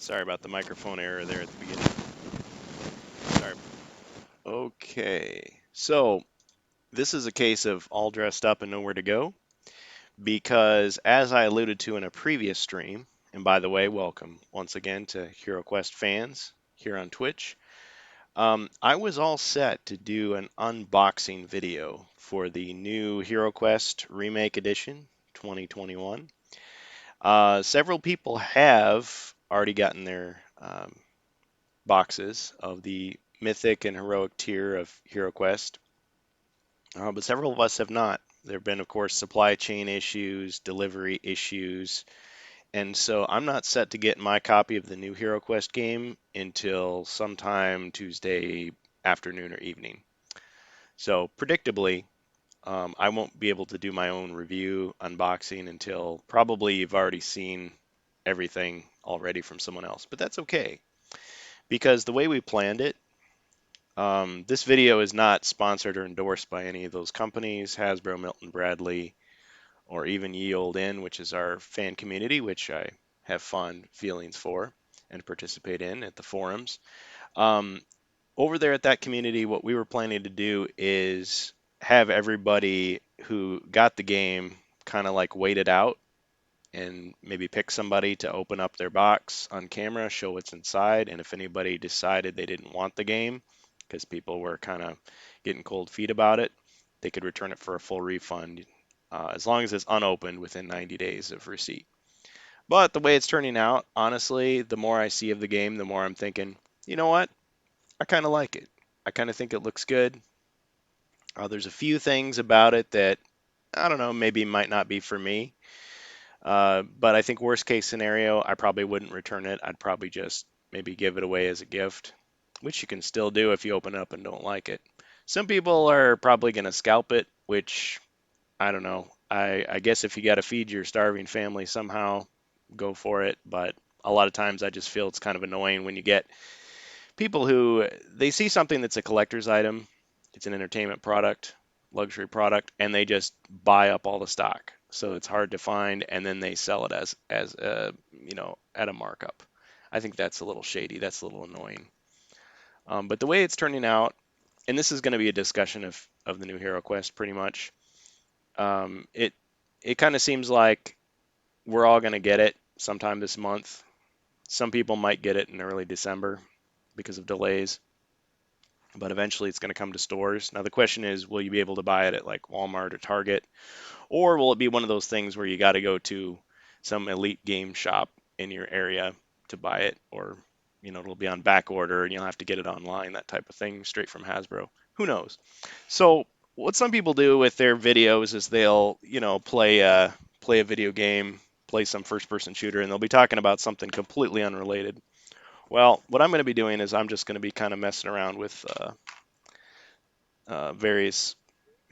Sorry about the microphone error there at the beginning. Sorry. Okay. So this is a case of all dressed up and nowhere to go because as I alluded to in a previous stream, and by the way, welcome once again to HeroQuest fans here on Twitch. I was all set to do an unboxing video for the new HeroQuest Remake Edition 2021. Several people have already gotten their boxes of the mythic and heroic tier of HeroQuest, but several of us have not. There have been, of course, supply chain issues, delivery issues, and so I'm not set to get my copy of the new HeroQuest game until sometime Tuesday afternoon or evening. So, predictably, I won't be able to do my own review unboxing until probably you've already seen everything already from someone else. But that's okay because the way we planned it, this video is not sponsored or endorsed by any of those companies, Hasbro, Milton Bradley, or even Ye Olde Inn, which is our fan community, which I have fond feelings for and participate in at the forums. Um, Over there at that community, what we were planning to do is have everybody who got the game kind of like wait it out and maybe pick somebody to open up their box on camera, show what's inside, and if anybody decided they didn't want the game because people were kind of getting cold feet about it, they could return it for a full refund as long as it's unopened within 90 days of receipt. But the way it's turning out, honestly, the more I see of the game, the more I'm thinking, you know what? I kind of like it. I kind of think it looks good. There's a few things about it that I don't know, maybe might not be for me. But I think worst case scenario, I probably wouldn't return it. I'd probably just maybe give it away as a gift, which you can still do if you open it up and don't like it. Some people are probably going to scalp it, which I don't know. I guess if you got to feed your starving family somehow, go for it. But a lot of times I just feel it's kind of annoying when you get people who they see something that's a collector's item, it's an entertainment product, luxury product, and they just buy up all the stock. So it's hard to find, and then they sell it as a, at a markup. I think that's a little shady. That's a little annoying. But the way it's turning out, and this is going to be a discussion of the new Hero Quest pretty much. It kind of seems like we're all going to get it sometime this month. Some people might get it in early December because of delays, but eventually it's going to come to stores. Now the question is, will you be able to buy it at like Walmart or Target, or will it be one of those things where you got to go to some elite game shop in your area to buy it, or it'll be on back order and you'll have to get it online, that type of thing, straight from Hasbro. Who knows? So what some people do with their videos is they'll, play a video game, play some first-person shooter, and they'll be talking about something completely unrelated. Well, what I'm going to be doing is I'm just going to be kind of messing around with various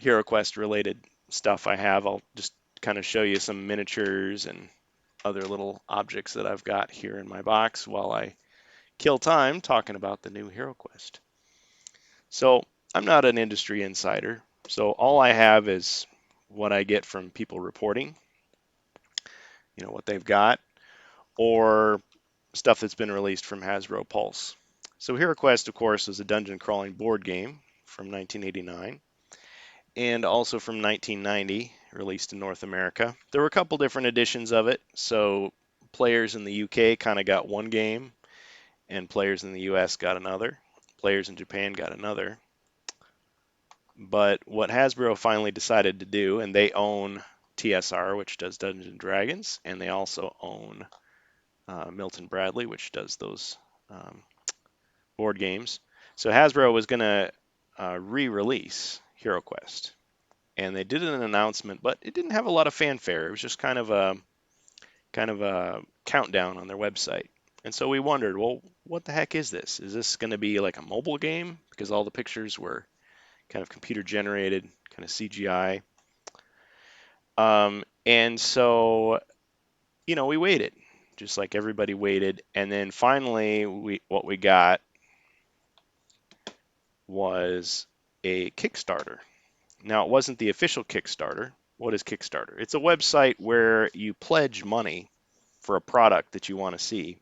HeroQuest related stuff I have. I'll just kind of show you some miniatures and other little objects that I've got here in my box while I kill time talking about the new HeroQuest. So I'm not an industry insider, so all I have is what I get from people reporting, what they've got, or stuff that's been released from Hasbro Pulse. So HeroQuest, of course, is a dungeon crawling board game from 1989 and also from 1990, released in North America. There were a couple different editions of it. So players in the UK kind of got one game, and players in the US got another. Players in Japan got another. But what Hasbro finally decided to do, and they own TSR, which does Dungeons and Dragons, and they also own Milton Bradley, which does those um, board games. So Hasbro was going to re-release HeroQuest, and they did an announcement, but it didn't have a lot of fanfare. It was just kind of a countdown on their website. And so we wondered, well, what the heck is this? Is this going to be like a mobile game? Because all the pictures were kind of computer generated, kind of CGI. And so, we waited, just like everybody waited. And then finally, what we got was a Kickstarter. Now, it wasn't the official Kickstarter. What is Kickstarter? It's a website where you pledge money for a product that you want to see.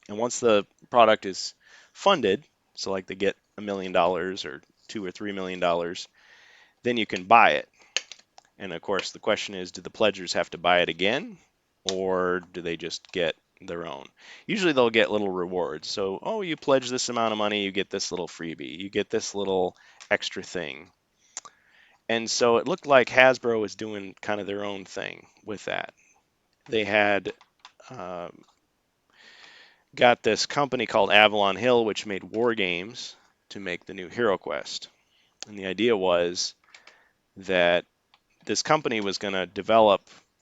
And once the product is funded, so like they get $1 million or $2 or $3 million, then you can buy it. And of course, the question is, do the pledgers have to buy it again, or do they just get their own? Usually they'll get little rewards. So, oh, you pledge this amount of money, you get this little freebie, you get this little extra thing. And so it looked like Hasbro was doing kind of their own thing with that. They had uh, got this company called Avalon Hill, which made war games to make the new HeroQuest. And the idea was that this company was going to develop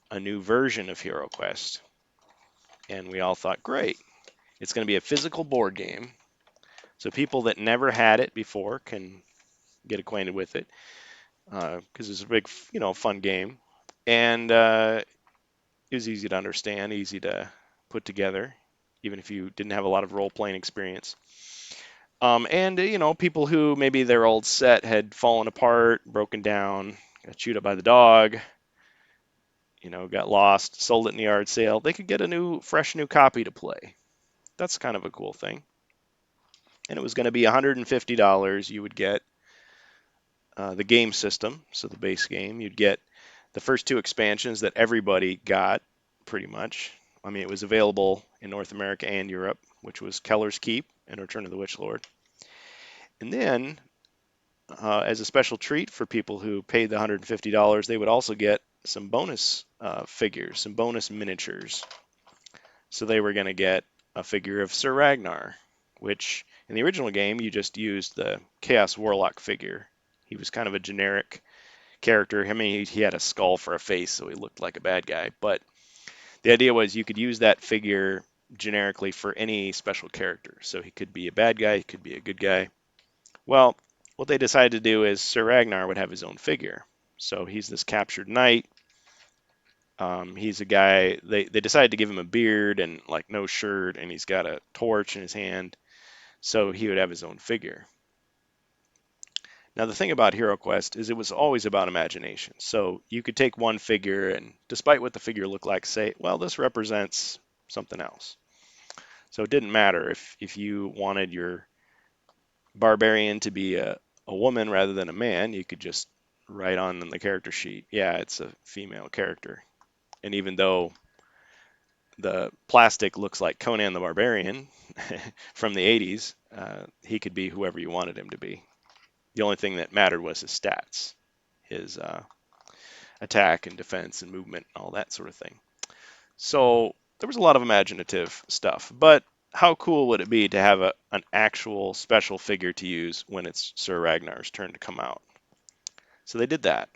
a new version of HeroQuest. And we all thought, great, it's going to be a physical board game. So people that never had it before can get acquainted with it because it's a big, fun game. And it was easy to understand, easy to put together, even if you didn't have a lot of role-playing experience. And people who maybe their old set had fallen apart, broken down, got chewed up by the dog, got lost, sold it in the yard sale, they could get a fresh new copy to play. That's kind of a cool thing. And it was going to be $150. You would get the game system, so the base game. You'd get the first two expansions that everybody got, pretty much. I mean, it was available in North America and Europe, which was Keller's Keep and Return of the Witch Lord. And then, as a special treat for people who paid the $150, they would also get some bonus figures, some bonus miniatures. So they were going to get a figure of Sir Ragnar, which in the original game you just used the Chaos Warlock figure. He was kind of a generic character. I mean, he had a skull for a face, so he looked like a bad guy. But the idea was you could use that figure generically for any special character. So he could be a bad guy, he could be a good guy. Well, what they decided to do is Sir Ragnar would have his own figure. So he's this captured knight. He's a guy, they decided to give him a beard and like no shirt, and he's got a torch in his hand. So he would have his own figure. Now, the thing about HeroQuest is it was always about imagination. So you could take one figure and, despite what the figure looked like, say, well, this represents something else. So it didn't matter if you wanted your barbarian to be a woman rather than a man, you could just write on the character sheet, yeah, it's a female character. And even though the plastic looks like Conan the Barbarian from the 80s, he could be whoever you wanted him to be. The only thing that mattered was his stats, his attack and defense and movement and all that sort of thing. So there was a lot of imaginative stuff. But how cool would it be to have an actual special figure to use when it's Sir Ragnar's turn to come out? So they did that.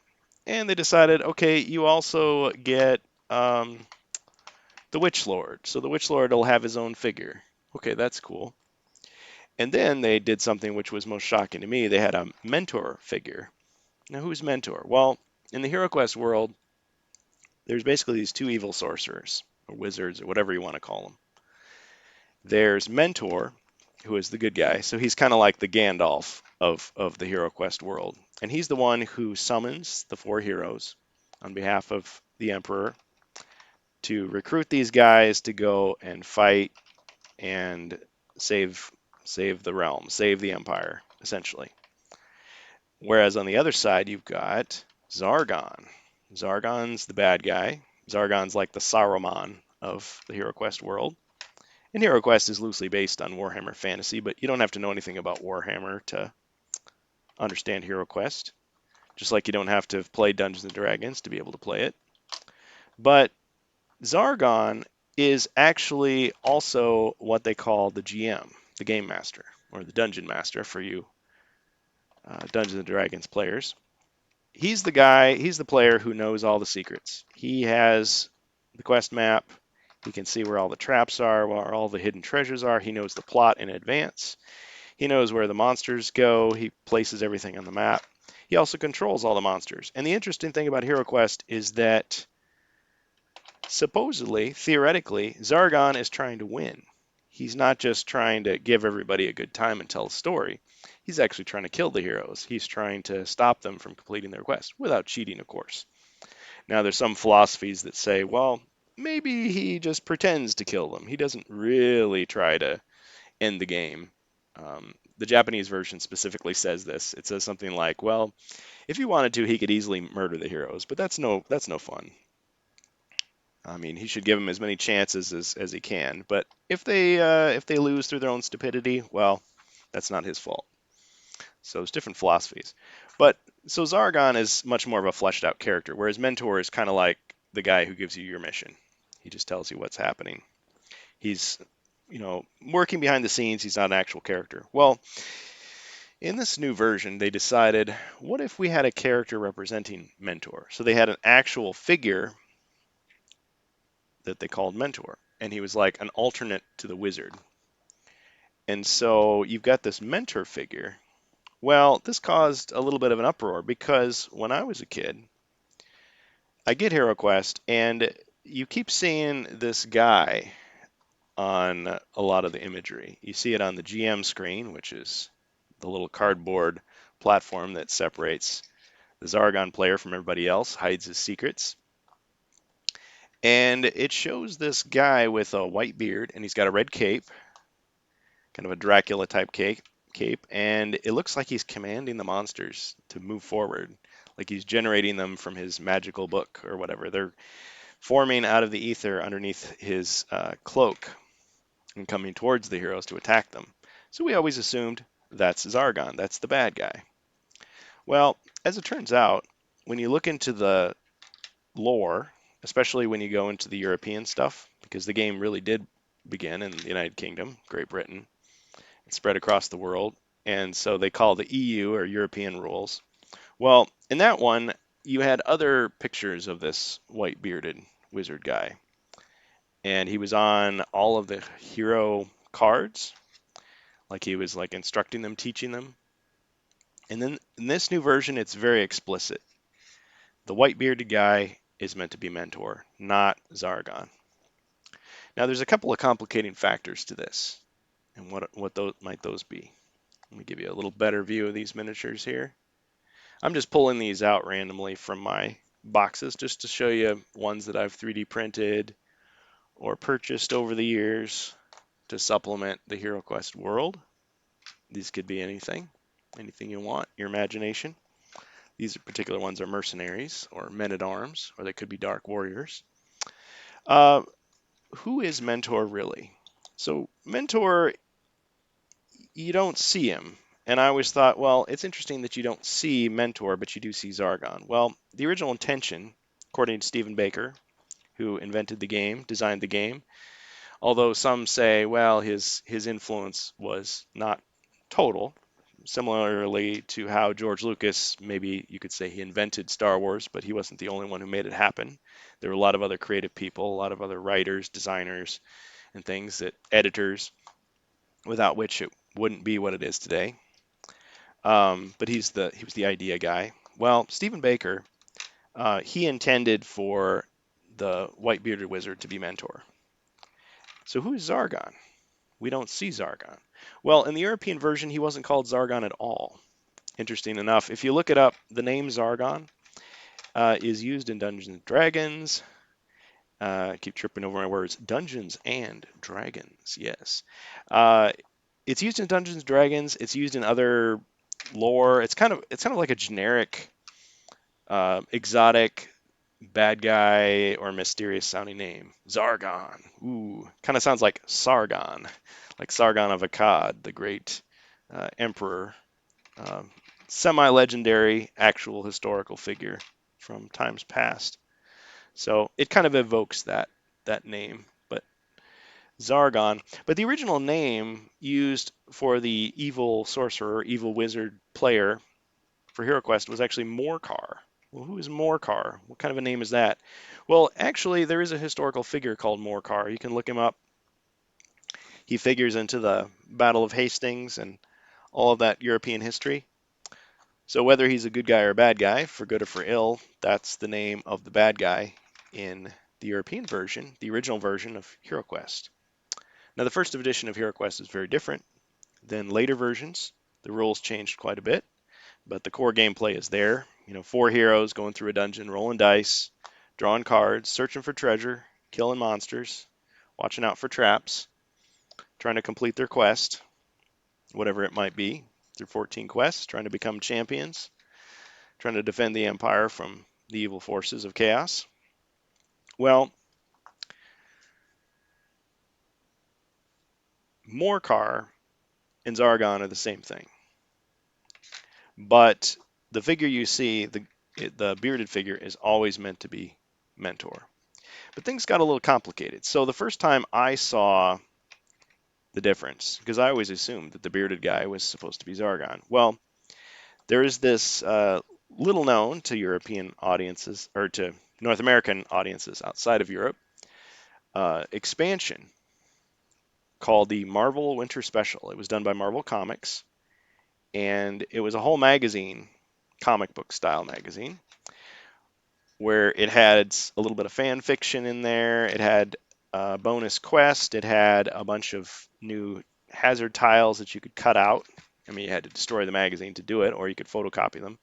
And they decided, okay, you also get the Witch Lord. So the Witch Lord will have his own figure. Okay, that's cool. And then they did something which was most shocking to me. They had a mentor figure. Now, who's Mentor? Well, in the HeroQuest world, there's basically these two evil sorcerers, or wizards, or whatever you want to call them. There's Mentor, who is the good guy. So he's kind of like the Gandalf of the HeroQuest world. And he's the one who summons the four heroes on behalf of the Emperor to recruit these guys to go and fight and save the realm, save the Empire, essentially. Whereas on the other side, you've got Zargon. Zargon's the bad guy. Zargon's like the Saruman of the HeroQuest world. And HeroQuest is loosely based on Warhammer Fantasy, but you don't have to know anything about Warhammer to understand HeroQuest, just like you don't have to have played Dungeons & Dragons to be able to play it. But Zargon is actually also what they call the GM, the Game Master, or the Dungeon Master for you Dungeons & Dragons players. He's the guy, he's the player who knows all the secrets. He has the quest map. He can see where all the traps are, where all the hidden treasures are. He knows the plot in advance. He knows where the monsters go. He places everything on the map. He also controls all the monsters. And the interesting thing about HeroQuest is that supposedly, theoretically, Zargon is trying to win. He's not just trying to give everybody a good time and tell a story. He's actually trying to kill the heroes. He's trying to stop them from completing their quest, without cheating, of course. Now, there's some philosophies that say, well, maybe he just pretends to kill them. He doesn't really try to end the game. The Japanese version specifically says this. It says something like, "Well, if he wanted to, he could easily murder the heroes, but that's no fun. I mean, he should give them as many chances as he can. But if they lose through their own stupidity, well, that's not his fault." So it's different philosophies. But so Zargon is much more of a fleshed out character, whereas Mentor is kind of like the guy who gives you your mission. He just tells you what's happening. He's, working behind the scenes. He's not an actual character. Well, in this new version, they decided, what if we had a character representing Mentor? So they had an actual figure that they called Mentor, and he was like an alternate to the wizard. And so you've got this mentor figure. Well, this caused a little bit of an uproar because when I was a kid, I get HeroQuest, and you keep seeing this guy on a lot of the imagery. You see it on the GM screen, which is the little cardboard platform that separates the Zargon player from everybody else, hides his secrets. And it shows this guy with a white beard, and he's got a red cape, kind of a Dracula type cape, and it looks like he's commanding the monsters to move forward, like he's generating them from his magical book or whatever. They're forming out of the ether underneath his cloak and coming towards the heroes to attack them. So we always assumed that's Zargon, that's the bad guy. Well, as it turns out, when you look into the lore, especially when you go into the European stuff, because the game really did begin in the United Kingdom, Great Britain, and spread across the world, and so they call the EU or European rules. Well, in that one, you had other pictures of this white bearded wizard guy, and he was on all of the hero cards, like he was like instructing them, teaching them. And then in this new version, it's very explicit. The white bearded guy is meant to be Mentor, not Zargon. Now, there's a couple of complicating factors to this, and what those might those be? Let me give you a little better view of these miniatures here. I'm just pulling these out randomly from my boxes just to show you ones that I've 3D printed or purchased over the years to supplement the HeroQuest world. These could be anything you want, your imagination. These particular ones are mercenaries or men-at-arms, or they could be dark warriors. Uh, who is Mentor really? So Mentor, you don't see him. And I always thought, well, it's interesting that you don't see Mentor, but you do see Zargon. Well, the original intention, according to Stephen Baker, who invented the game, designed the game, although some say, well, his influence was not total, similarly to how George Lucas, maybe you could say he invented Star Wars, but he wasn't the only one who made it happen. There were a lot of other creative people, a lot of other writers, designers, and things that editors, without which it wouldn't be what it is today. But he was the idea guy. Well, Stephen Baker, he intended for the white bearded wizard to be Mentor. So who is Zargon? We don't see Zargon. Well, in the European version, he wasn't called Zargon at all. Interesting enough, if you look it up, the name Zargon is used in Dungeons and Dragons. I keep tripping over my words. Dungeons and Dragons, yes. It's used in Dungeons and Dragons. It's used in other lore. It's kind of like a generic, exotic bad guy or mysterious sounding name. Zargon. Ooh, kind of sounds like Sargon, like Sargon of Akkad, the great emperor, uh, semi-legendary, actual historical figure from times past. So it kind of evokes that name, but Zargon. But the original name used for the evil sorcerer, evil wizard player for HeroQuest was actually Morcar. Well, who is Morcar? What kind of a name is that? Well, actually, there is a historical figure called Morcar. You can look him up. He figures into the Battle of Hastings and all of that European history. So whether he's a good guy or a bad guy, for good or for ill, that's the name of the bad guy in the European version, the original version of HeroQuest. Now, the first edition of HeroQuest is very different than later versions. The rules changed quite a bit, but the core gameplay is there. 4 heroes going through a dungeon, rolling dice, drawing cards, searching for treasure, killing monsters, watching out for traps, trying to complete their quest, whatever it might be. Through 14 quests, trying to become champions, trying to defend the Empire from the evil forces of chaos. Well, Morcar and Zargon are the same thing. But the figure you see, the bearded figure, is always meant to be Mentor. But things got a little complicated. So the first time I saw the difference, because I always assumed that the bearded guy was supposed to be Zargon. Well, there is this little known to European audiences, or to North American audiences outside of Europe, expansion called the Marvel Winter Special. It was done by Marvel Comics, and it was a whole magazine, comic book style magazine, where it had a little bit of fan fiction in there. It had a bonus quest. It had a bunch of new hazard tiles that you could cut out. I mean, you had to destroy the magazine to do it, or you could photocopy them.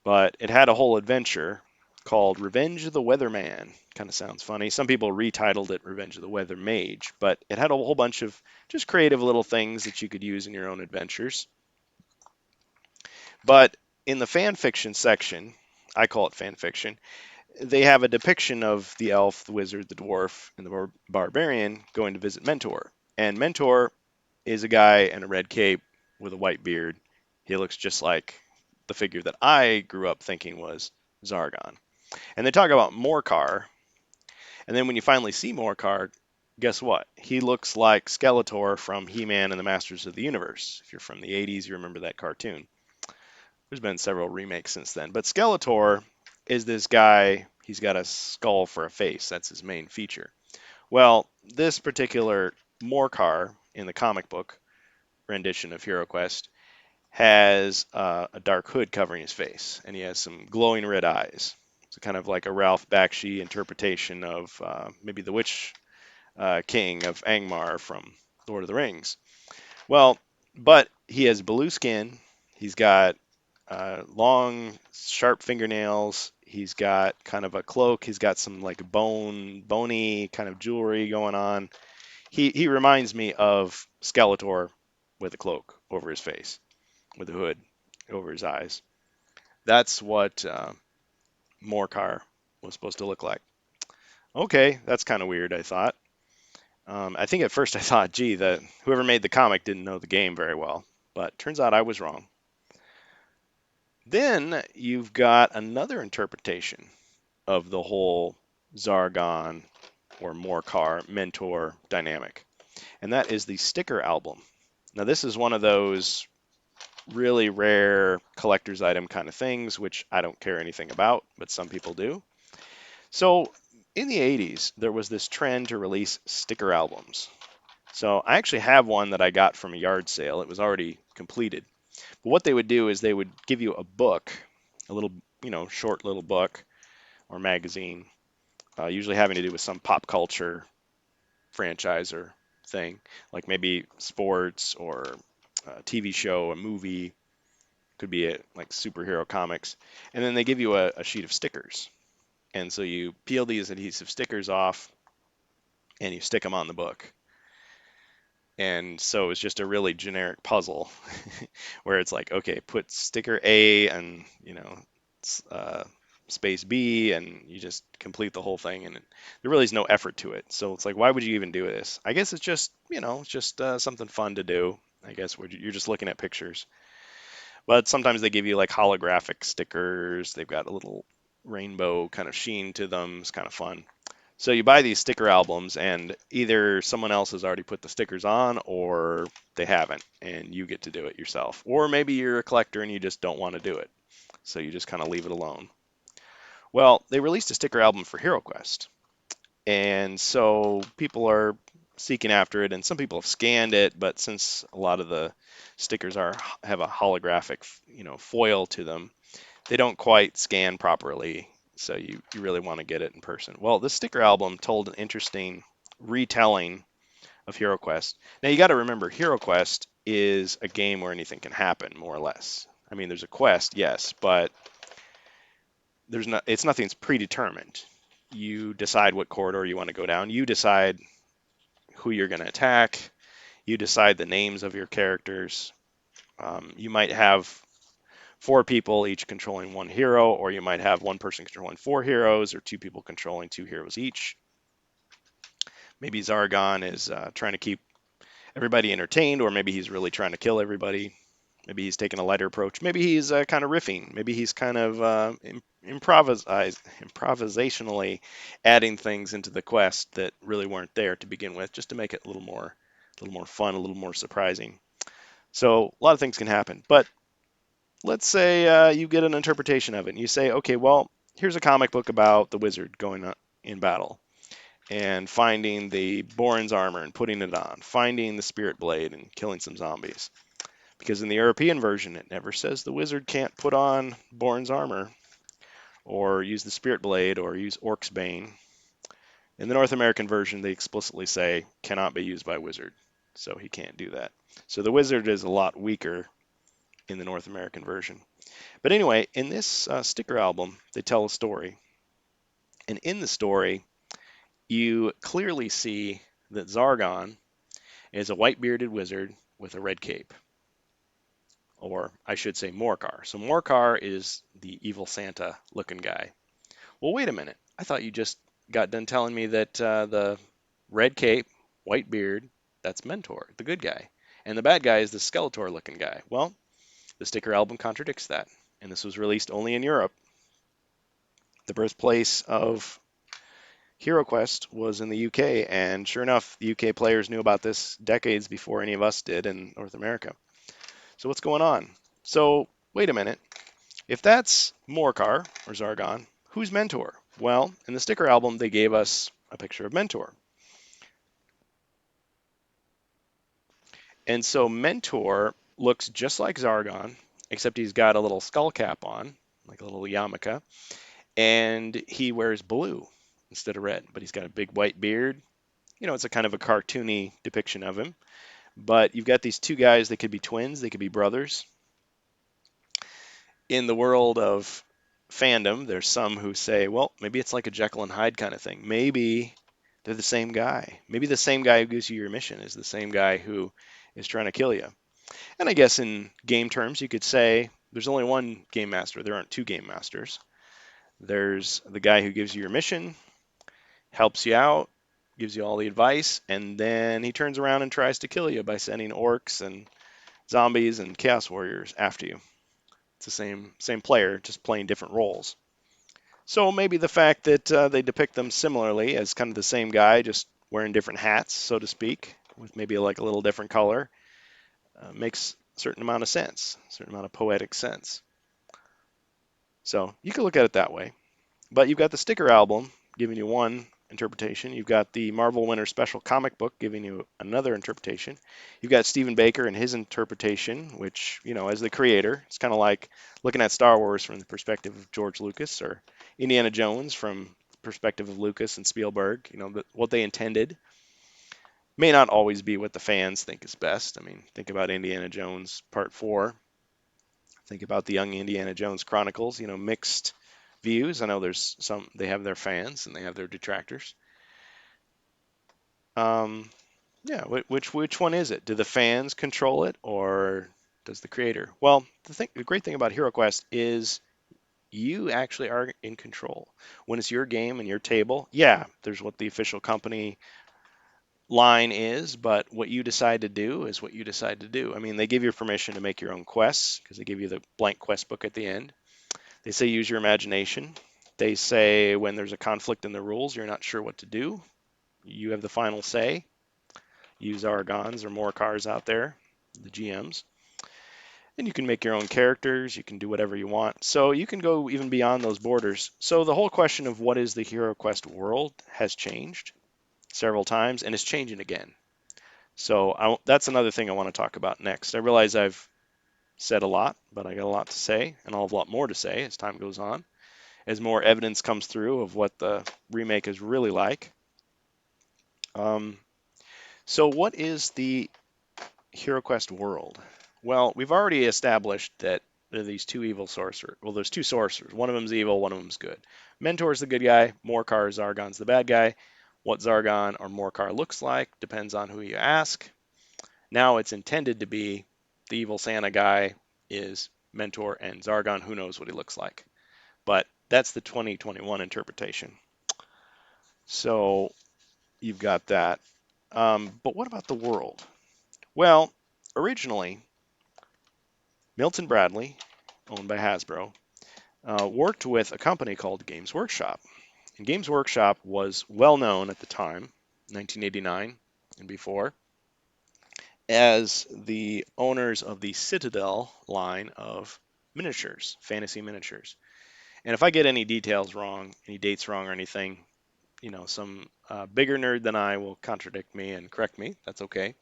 But it had a whole adventure called Revenge of the Weatherman. Kind of sounds funny. Some people retitled it Revenge of the Weather Mage, but it had a whole bunch of just creative little things that you could use in your own adventures. But in the fan fiction section, I call it fan fiction, they have a depiction of the elf, the wizard, the dwarf, and the barbarian going to visit Mentor. And Mentor is a guy in a red cape with a white beard. He looks just like the figure that I grew up thinking was Zargon. And they talk about Morcar, and then when you finally see Morcar, guess what? He looks like Skeletor from He-Man and the Masters of the Universe. If you're from the 80s, you remember that cartoon. There's been several remakes since then. But Skeletor is this guy, he's got a skull for a face. That's his main feature. Well, this particular Morcar in the comic book rendition of HeroQuest has a dark hood covering his face, and he has some glowing red eyes. It's kind of like a Ralph Bakshi interpretation of maybe the Witch King of Angmar from Lord of the Rings. Well, but he has blue skin. He's got long, sharp fingernails. He's got kind of a cloak. He's got some like bony kind of jewelry going on. He reminds me of Skeletor with a cloak over his face, with a hood over his eyes. That's what Morcar was supposed to look like. Okay, that's kind of weird, I thought. I think at first I thought, gee, that whoever made the comic didn't know the game very well, but turns out I was wrong. Then you've got another interpretation of the whole Zargon or Morcar mentor dynamic, and that is the sticker album. Now, this is one of those really rare collector's item kind of things, which I don't care anything about, but some people do. So, in the 80s, there was this trend to release sticker albums. So, I actually have one that I got from a yard sale. It was already completed. But what they would do is they would give you a book, a little, short little book or magazine, usually having to do with some pop culture franchise or thing, like maybe sports or a TV show, a movie, could be like superhero comics. And then they give you a sheet of stickers. And so you peel these adhesive stickers off and you stick them on the book. And so it's just a really generic puzzle where it's like, okay, put sticker A and, uh, space B, and you just complete the whole thing. And there really is no effort to it. So it's like, why would you even do this? I guess it's just, it's just something fun to do. I guess where you're just looking at pictures. But sometimes they give you like holographic stickers. They've got a little rainbow kind of sheen to them. It's kind of fun. So you buy these sticker albums, and either someone else has already put the stickers on or they haven't, and you get to do it yourself. Or maybe you're a collector and you just don't want to do it. So you just kind of leave it alone. Well, they released a sticker album for HeroQuest. And so people are seeking after it, and some people have scanned it, but since a lot of the stickers have a holographic, foil to them, they don't quite scan properly. So you really want to get it in person. Well, this sticker album told an interesting retelling of HeroQuest. Now you got to remember, HeroQuest is a game where anything can happen, more or less. I mean, there's a quest, yes, but it's nothing's predetermined. You decide what corridor you want to go down. You decide who you're going to attack. You decide the names of your characters. You might have 4 people each controlling 1 hero, or you might have 1 person controlling 4 heroes, or 2 people controlling 2 heroes each. Maybe Zargon is trying to keep everybody entertained, or maybe he's really trying to kill everybody. Maybe he's taking a lighter approach. Maybe he's kind of riffing. Maybe he's kind of improvisationally adding things into the quest that really weren't there to begin with, just to make it a little more fun, a little more surprising. So a lot of things can happen. But let's say you get an interpretation of it, and you say, okay, well, here's a comic book about the wizard going in battle and finding the Borin's armor and putting it on, finding the spirit blade and killing some zombies. Because in the European version, it never says the wizard can't put on Borin's armor or use the spirit blade or use Orc's Bane. In the North American version, they explicitly say cannot be used by wizard, so he can't do that. So the wizard is a lot weaker in the North American version. But anyway, in this sticker album, they tell a story. And in the story, you clearly see that Zargon is a white bearded wizard with a red cape. Or I should say Morcar. So Morcar is the evil Santa looking guy. Well, wait a minute. I thought you just got done telling me that the red cape, white beard, that's Mentor, the good guy. And the bad guy is the Skeletor looking guy. Well, the sticker album contradicts that. And this was released only in Europe. The birthplace of HeroQuest was in the UK, and sure enough, the UK players knew about this decades before any of us did in North America. So what's going on? So wait a minute. If that's Morcar or Zargon, who's Mentor? Well, in the sticker album, they gave us a picture of Mentor. And so Mentor looks just like Zargon, except he's got a little skull cap on, like a little yarmulke, and he wears blue instead of red, but he's got a big white beard. You know, it's a kind of a cartoony depiction of him. But you've got these 2 guys, they could be twins, they could be brothers. In the world of fandom, there's some who say, well, maybe it's like a Jekyll and Hyde kind of thing. Maybe they're the same guy. Maybe the same guy who gives you your mission is the same guy who is trying to kill you. And I guess in game terms, you could say there's only one game master. There aren't 2 game masters. There's the guy who gives you your mission, helps you out, gives you all the advice, and then he turns around and tries to kill you by sending orcs and zombies and chaos warriors after you. It's the same player, just playing different roles. So maybe the fact that they depict them similarly as kind of the same guy, just wearing different hats, so to speak, with maybe like a little different color, makes a certain amount of sense, a certain amount of poetic sense. So you could look at it that way. But you've got the sticker album giving you one interpretation. You've got the Marvel Winter Special comic book giving you another interpretation. You've got Stephen Baker and his interpretation, which, you know, as the creator, it's kind of like looking at Star Wars from the perspective of George Lucas, or Indiana Jones from the perspective of Lucas and Spielberg. You know, what they intended may not always be what the fans think is best. I mean, think about Indiana Jones Part 4. Think about the Young Indiana Jones Chronicles, you know, mixed views. I know there's some, they have their fans and they have their detractors. Um, yeah, which one is it? Do the fans control it or does the creator? Well, the great thing about HeroQuest is you actually are in control. When it's your game and your table, yeah, there's what the official company line is, but what you decide to do is what you decide to do. I mean, they give you permission to make your own quests because they give you the blank quest book at the end. They say use your imagination. They say when there's a conflict in the rules, you're not sure what to do. You have the final say. Use Argons or more cars out there, the GMs. And you can make your own characters. You can do whatever you want. So you can go even beyond those borders. So the whole question of what is the HeroQuest world has changed several times and is changing again. So that's another thing I want to talk about next. I realize I've said a lot, but I got a lot to say, and I'll have a lot more to say as time goes on, as more evidence comes through of what the remake is really like. Um, so what is the HeroQuest world? Well, we've already established that There are these two evil sorcerers. Well, there's two sorcerers. One of them's evil, one of them's good. Mentor's the good guy. Morcar Zargon's the bad guy. What Zargon or Morcar looks like depends on who you ask. Now it's intended to be the evil Santa guy is Mentor, and Zargon, who knows what he looks like. But that's the 2021 interpretation. So you've got that. But what about the world? Well, originally, Milton Bradley, owned by Hasbro, worked with a company called Games Workshop. And Games Workshop was well known at the time, 1989 and before, as the owners of the Citadel line of miniatures, fantasy miniatures. And if I get any details wrong, any dates wrong or anything, some bigger nerd than I will contradict me and correct me. That's okay.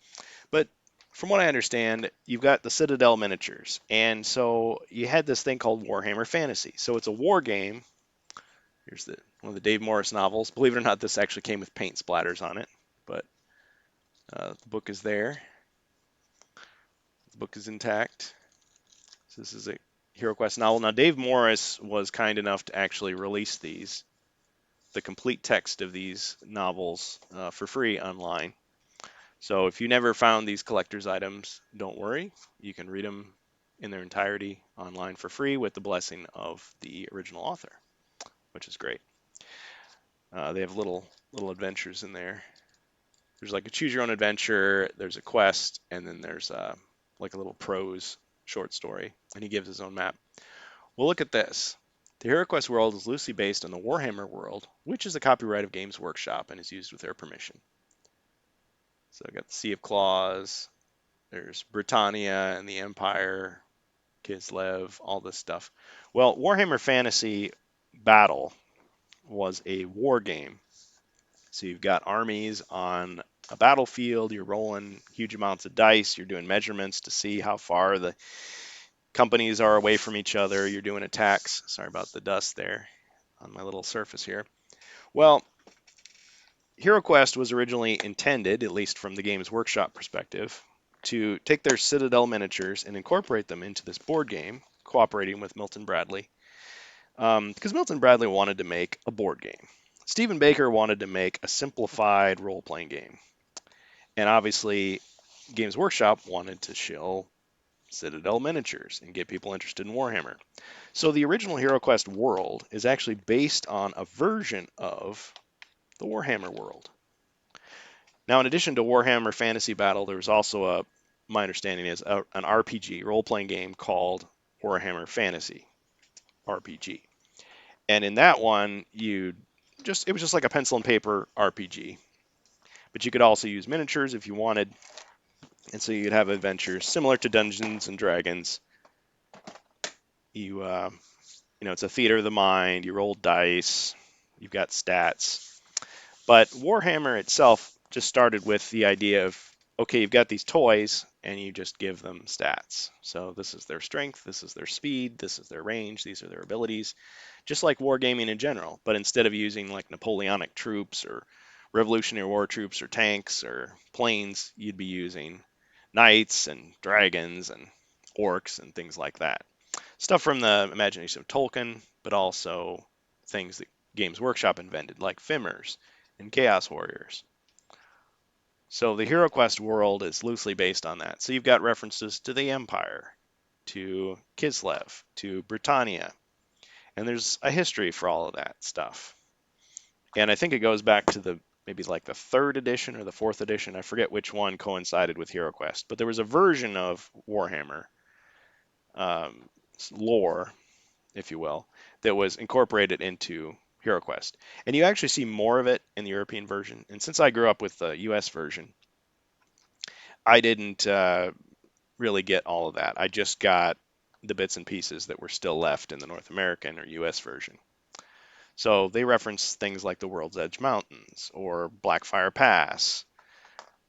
But from what I understand, you've got the Citadel miniatures. And so you had this thing called Warhammer Fantasy. So it's a war game. Here's one of the Dave Morris novels. Believe it or not, this actually came with paint splatters on it. But the book is there. The book is intact. So this is a HeroQuest novel. Now, Dave Morris was kind enough to actually release the complete text of these novels for free online. So if you never found these collector's items, don't worry. You can read them in their entirety online for free with the blessing of the original author, which is great. They have little adventures in there. There's like a choose your own adventure, there's a quest, and then there's like a little prose short story, and he gives his own map. Well, look at this. The HeroQuest world is loosely based on the Warhammer world, which is a copyright of Games Workshop and is used with their permission. So I got the Sea of Claws, there's Britannia and the Empire, Kislev, all this stuff. Well, Warhammer Fantasy Battle was a war game. So you've got armies on a battlefield, you're rolling huge amounts of dice, you're doing measurements to see how far the companies are away from each other, you're doing attacks. Sorry about the dust there on my little surface here. Well, HeroQuest was originally intended, at least from the Games Workshop perspective, to take their Citadel miniatures and incorporate them into this board game, cooperating with Milton Bradley, because Milton Bradley wanted to make a board game. Stephen Baker wanted to make a simplified role-playing game. And obviously, Games Workshop wanted to shill Citadel miniatures and get people interested in Warhammer. So the original HeroQuest world is actually based on a version of the Warhammer world. Now, in addition to Warhammer Fantasy Battle, there was also my understanding is an RPG, role-playing game called Warhammer Fantasy RPG. And in that one, it was just like a pencil and paper RPG. But you could also use miniatures if you wanted. And so you could have adventures similar to Dungeons and Dragons. It's a theater of the mind. You roll dice. You've got stats. But Warhammer itself just started with the idea of, okay, you've got these toys and you just give them stats. So this is their strength, this is their speed, this is their range, these are their abilities, just like wargaming in general. But instead of using like Napoleonic troops or Revolutionary War troops or tanks or planes, you'd be using knights and dragons and orcs and things like that. Stuff from the imagination of Tolkien, but also things that Games Workshop invented, like Fimmers and Chaos Warriors. So the HeroQuest world is loosely based on that. So you've got references to the Empire, to Kislev, to Britannia, and there's a history for all of that stuff. And I think it goes back to maybe like the 3rd edition or the 4th edition. I forget which one coincided with HeroQuest, but there was a version of Warhammer lore, if you will, that was incorporated into HeroQuest. And you actually see more of it in the European version. And since I grew up with the US version, I didn't really get all of that. I just got the bits and pieces that were still left in the North American or US version. So they reference things like the World's Edge Mountains or Blackfire Pass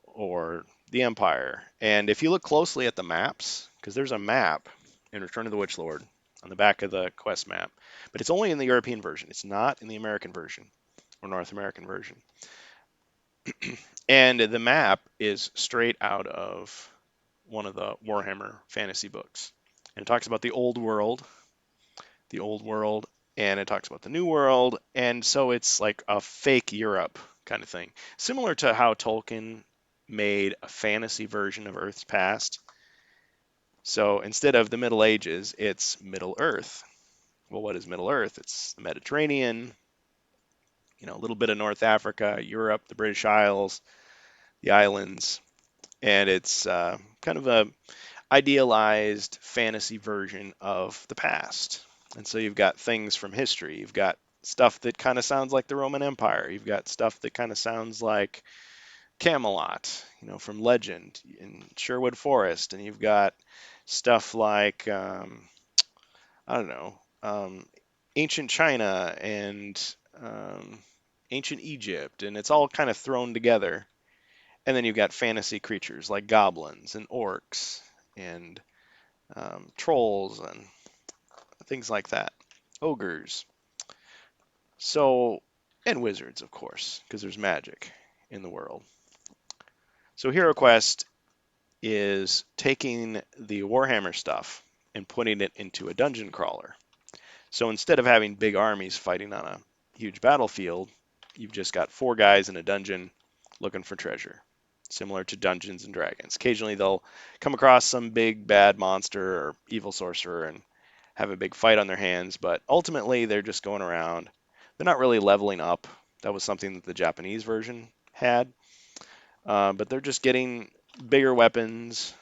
or the Empire. And if you look closely at the maps, because there's a map in Return of the Witch Lord on the back of the quest map, but it's only in the European version. It's not in the American version or North American version. And the map is straight out of one of the Warhammer fantasy books. And it talks about the old world, and it talks about the new world. And so it's like a fake Europe kind of thing. Similar to how Tolkien made a fantasy version of Earth's past. So instead of the Middle Ages, it's Middle Earth. Well, what is Middle Earth? It's the Mediterranean, a little bit of North Africa, Europe, the British Isles, the islands, and it's kind of a idealized fantasy version of the past. And so you've got things from history. You've got stuff that kind of sounds like the Roman Empire. You've got stuff that kind of sounds like Camelot, from legend in Sherwood Forest. And you've got stuff like, I don't know, ancient China and um, ancient Egypt. And it's all kind of thrown together. And then you've got fantasy creatures like goblins and orcs and trolls and things like that, ogres. So, and wizards, of course, because there's magic in the world. So, HeroQuest is taking the Warhammer stuff and putting it into a dungeon crawler. So, instead of having big armies fighting on a huge battlefield, you've just got 4 guys in a dungeon looking for treasure, similar to Dungeons and Dragons. Occasionally, they'll come across some big bad monster or evil sorcerer and have a big fight on their hands, but ultimately they're just going around. They're not really leveling up. That was something that the Japanese version had, but they're just getting bigger weapons,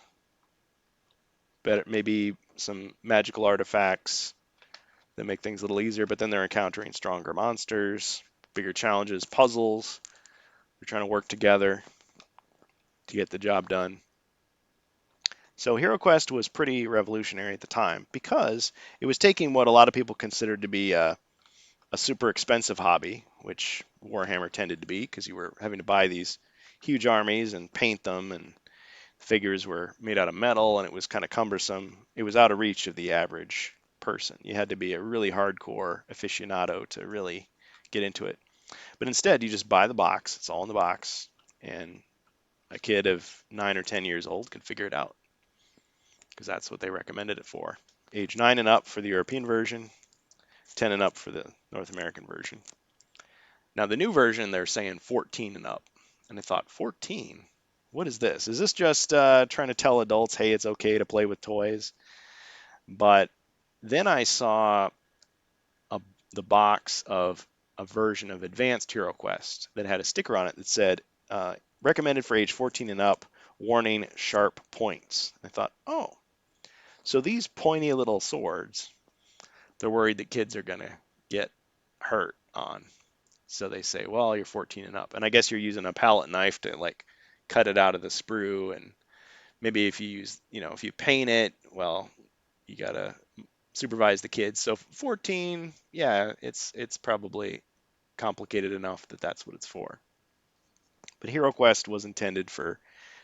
better, maybe some magical artifacts that make things a little easier, but then they're encountering stronger monsters, bigger challenges, puzzles. They're trying to work together to get the job done. So HeroQuest was pretty revolutionary at the time because it was taking what a lot of people considered to be a super expensive hobby, which Warhammer tended to be because you were having to buy these huge armies and paint them, and figures were made out of metal, and it was kind of cumbersome. It was out of reach of the average person. You had to be a really hardcore aficionado to really get into it. But instead, you just buy the box, it's all in the box, and a kid of 9 or 10 years old can figure it out because that's what they recommended it for. Age 9 and up for the European version, 10 and up for the North American version. Now, the new version, they're saying 14 and up. And I thought, 14? What is this? Is this just trying to tell adults, hey, it's okay to play with toys? But then I saw a, the box of a version of Advanced Hero Quest that had a sticker on it that said, recommended for age 14 and up, warning, sharp points. I thought, oh, so these pointy little swords, they're worried that kids are going to get hurt on. So they say, well, you're 14 and up. And I guess you're using a palette knife to like cut it out of the sprue. And maybe if you use, if you paint it, well, you got to supervise the kids. So 14, yeah, it's probably complicated enough that that's what it's for. But HeroQuest was intended for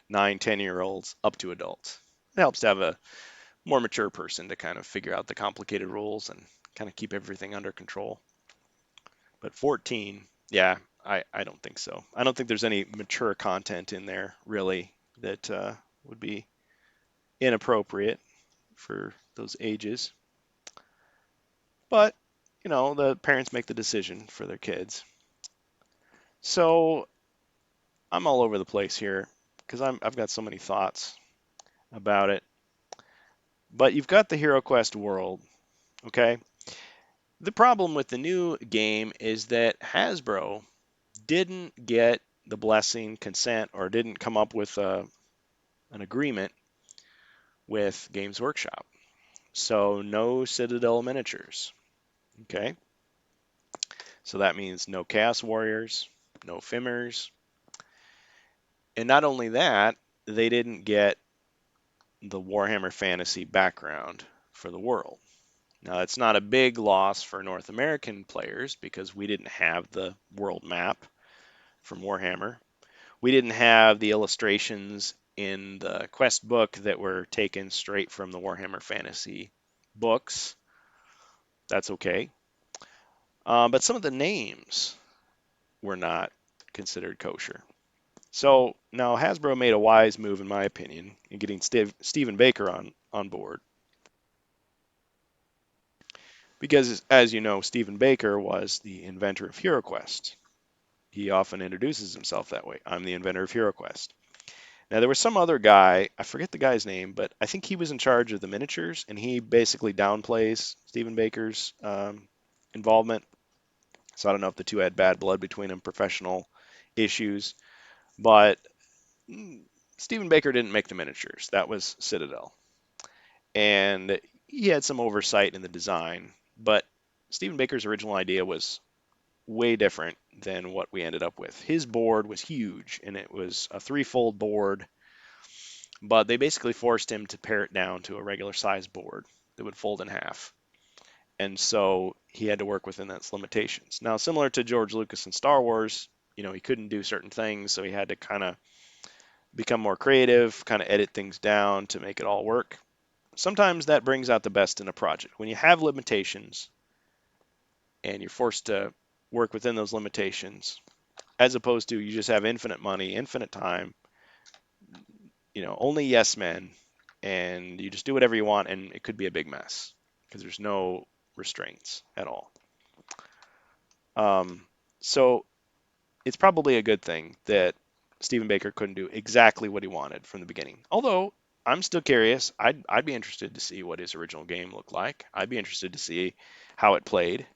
9, 10-year-olds up to adults. It helps to have a more mature person to kind of figure out the complicated rules and kind of keep everything under control. But 14, yeah, I don't think so. I don't think there's any mature content in there really that would be inappropriate for those ages. But, the parents make the decision for their kids. So I'm all over the place here because I've got so many thoughts about it. But you've got the HeroQuest world, okay? The problem with the new game is that Hasbro didn't get the blessing, consent, or didn't come up with an agreement with Games Workshop. So no Citadel miniatures. Okay. So that means no Chaos Warriors, no Fimmers. And not only that, they didn't get the Warhammer Fantasy background for the world. Now, it's not a big loss for North American players because we didn't have the world map from Warhammer. We didn't have the illustrations in the quest book that were taken straight from the Warhammer Fantasy books. That's okay. But some of the names were not considered kosher. So now Hasbro made a wise move, in my opinion, in getting Stephen Baker on board. Because, as you know, Stephen Baker was the inventor of HeroQuest. He often introduces himself that way. I'm the inventor of HeroQuest. Now, there was some other guy, I forget the guy's name, but I think he was in charge of the miniatures, and he basically downplays Stephen Baker's involvement. So I don't know if the two had bad blood between them, professional issues, but Stephen Baker didn't make the miniatures. That was Citadel. And he had some oversight in the design, but Stephen Baker's original idea was way different than what we ended up with. His board was huge, and it was a threefold board, but they basically forced him to pare it down to a regular size board that would fold in half. And so he had to work within those limitations. Now, similar to George Lucas and Star Wars, he couldn't do certain things, so he had to kind of become more creative, kind of edit things down to make it all work. Sometimes that brings out the best in a project. When you have limitations and you're forced to work within those limitations, as opposed to you just have infinite money, infinite time, only yes men, and you just do whatever you want, and it could be a big mess because there's no restraints at all. So it's probably a good thing that Stephen Baker couldn't do exactly what he wanted from the beginning. Although I'm still curious, I'd be interested to see what his original game looked like. I'd be interested to see how it played.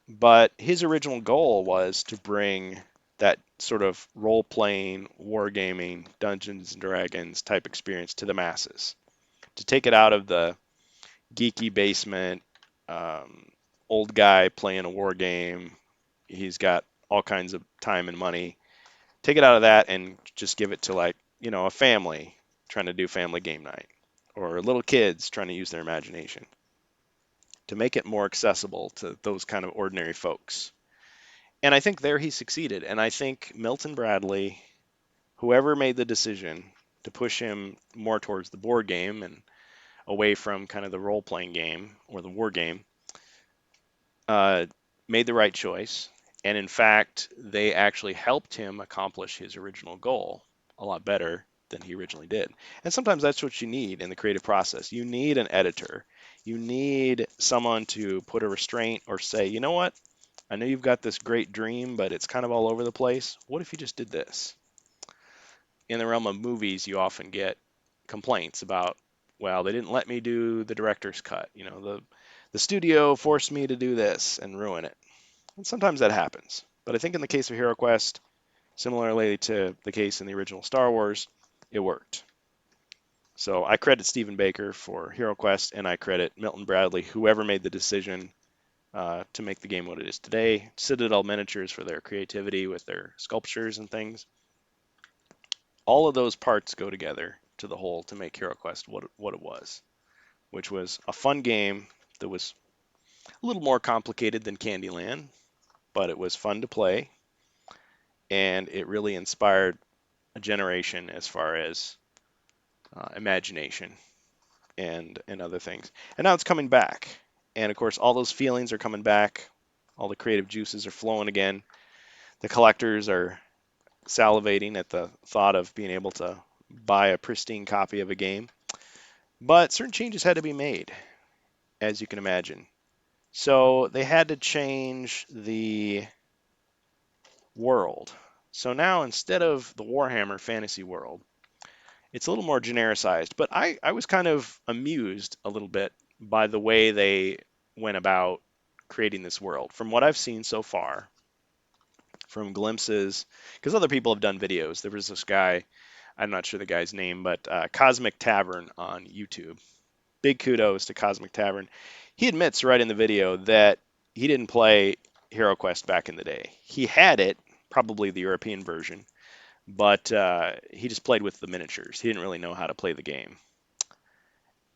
But his original goal was to bring that sort of role-playing, wargaming, Dungeons and Dragons type experience to the masses. To take it out of the geeky basement, um, old guy playing a war game. He's got all kinds of time and money. Take it out of that and just give it to, like, a family trying to do family game night, or little kids trying to use their imagination, to make it more accessible to those kind of ordinary folks. And I think there he succeeded. And I think Milton Bradley, whoever made the decision to push him more towards the board game and away from kind of the role playing game or the war game, uh, made the right choice. And in fact, they actually helped him accomplish his original goal a lot better than he originally did. And sometimes that's what you need in the creative process. You need an editor. You need someone to put a restraint or say, you know what? I know you've got this great dream, but it's kind of all over the place. What if you just did this? In the realm of movies, you often get complaints about, well, they didn't let me do the director's cut. The studio forced me to do this and ruin it. And sometimes that happens. But I think in the case of HeroQuest, similarly to the case in the original Star Wars, it worked. So I credit Stephen Baker for HeroQuest, and I credit Milton Bradley, whoever made the decision to make the game what it is today. Citadel Miniatures for their creativity with their sculptures and things. All of those parts go together to the whole to make HeroQuest what it was, which was a fun game that was a little more complicated than Candyland, but it was fun to play, and it really inspired a generation as far as imagination and other things. And now it's coming back, and of course all those feelings are coming back. All the creative juices are flowing again. The collectors are salivating at the thought of being able to buy a pristine copy of a game. But certain changes had to be made, as you can imagine. So they had to change the world. So now instead of the Warhammer fantasy world, it's a little more genericized. But I was kind of amused a little bit by the way they went about creating this world. From what I've seen so far, from glimpses, because other people have done videos. There was this guy, I'm not sure the guy's name, but Cosmic Tavern on YouTube. Big kudos to Cosmic Tavern. He admits right in the video that he didn't play HeroQuest back in the day. He had it, probably the European version, but he just played with the miniatures. He didn't really know how to play the game.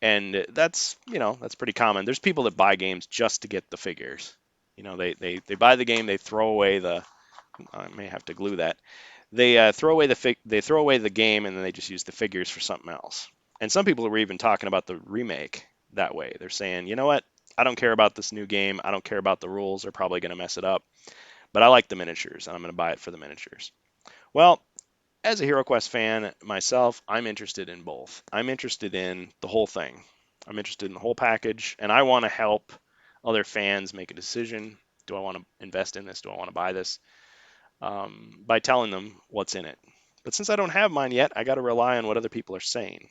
And that's pretty common. There's people that buy games just to get the figures. They buy the game, they throw away the, I may have to glue that. They throw away the game, and then they just use the figures for something else. And some people were even talking about the remake that way. They're saying, you know what? I don't care about this new game. I don't care about the rules. They're probably going to mess it up. But I like the miniatures, and I'm going to buy it for the miniatures. Well, as a HeroQuest fan myself, I'm interested in both. I'm interested in the whole thing. I'm interested in the whole package, and I want to help. other fans make a decision. Do I want to invest in this? Do I want to buy this? By telling them what's in it. But since I don't have mine yet, I got to rely on what other people are saying.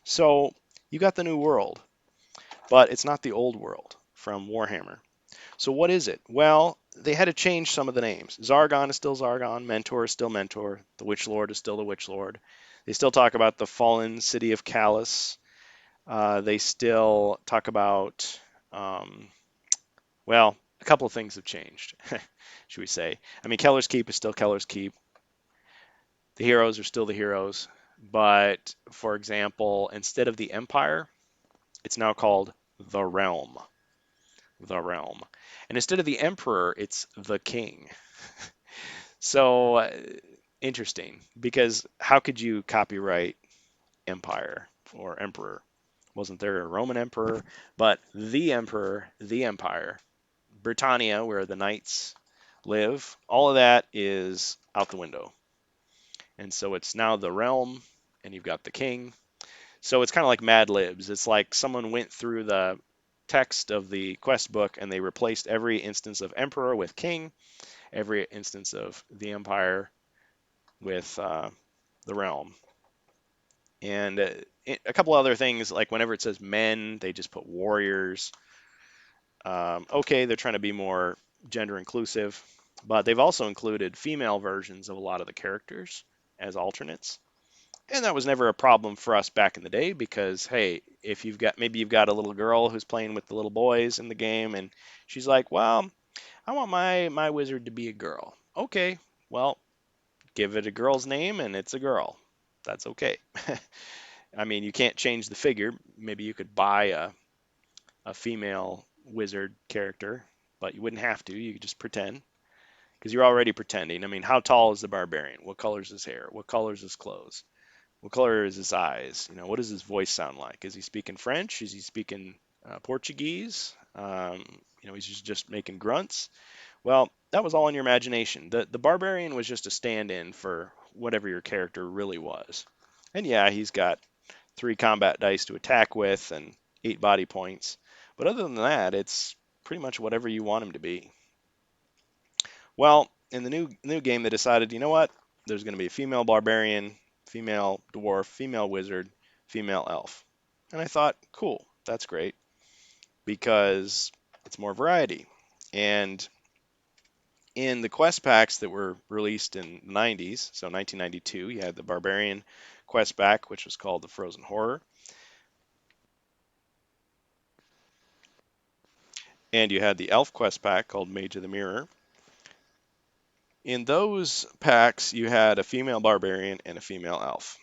So you got the new world, but it's not the old world from Warhammer. So what is it? Well, they had to change some of the names. Zargon is still Zargon. Mentor is still Mentor. The Witch Lord is still the Witch Lord. They still talk about the fallen city of Callus. They still talk about, um, well, a couple of things have changed, should we say. I mean, Keller's Keep is still Keller's Keep. The heroes are still the heroes. But, for example, instead of the Empire, it's now called the Realm. The Realm. And instead of the Emperor, it's the King. So interesting, because how could you copyright Empire or Emperor? Wasn't there a Roman Emperor? But the Emperor, the Empire, Britannia, where the knights live, all of that is out the window. And so it's now the realm, and you've got the king. So it's kind of like Mad Libs. It's like someone went through the text of the quest book and they replaced every instance of emperor with king, every instance of the empire with the realm. And a couple other things, like whenever it says men, they just put warriors. Okay, they're trying to be more gender inclusive, but they've also included female versions of a lot of the characters as alternates. And that was never a problem for us back in the day because, hey, if you've got a little girl who's playing with the little boys in the game and she's like, well, I want my wizard to be a girl. Okay, well, give it a girl's name and it's a girl. That's okay. I mean, you can't change the figure. Maybe you could buy a female wizard character, but you wouldn't have to. You could just pretend because you're already pretending. I mean, how tall is the barbarian? What color is his hair? What color is his clothes? What color is his eyes? You know, what does his voice sound like? Is he speaking French? Is he speaking Portuguese? You know, he's just making grunts. Well, that was all in your imagination. The barbarian was just a stand-in for whatever your character really was. And yeah, he's got 3 combat dice to attack with and 8 body points. But other than that, it's pretty much whatever you want him to be. Well, in the new game, they decided, you know what? There's going to be a female barbarian, female dwarf, female wizard, female elf. And I thought, cool, that's great because it's more variety. And in the quest packs that were released in the 90s, so 1992, you had the barbarian quest pack, which was called the Frozen Horror, and you had the elf quest pack called Mage of the Mirror. In those packs, you had a female barbarian and a female elf.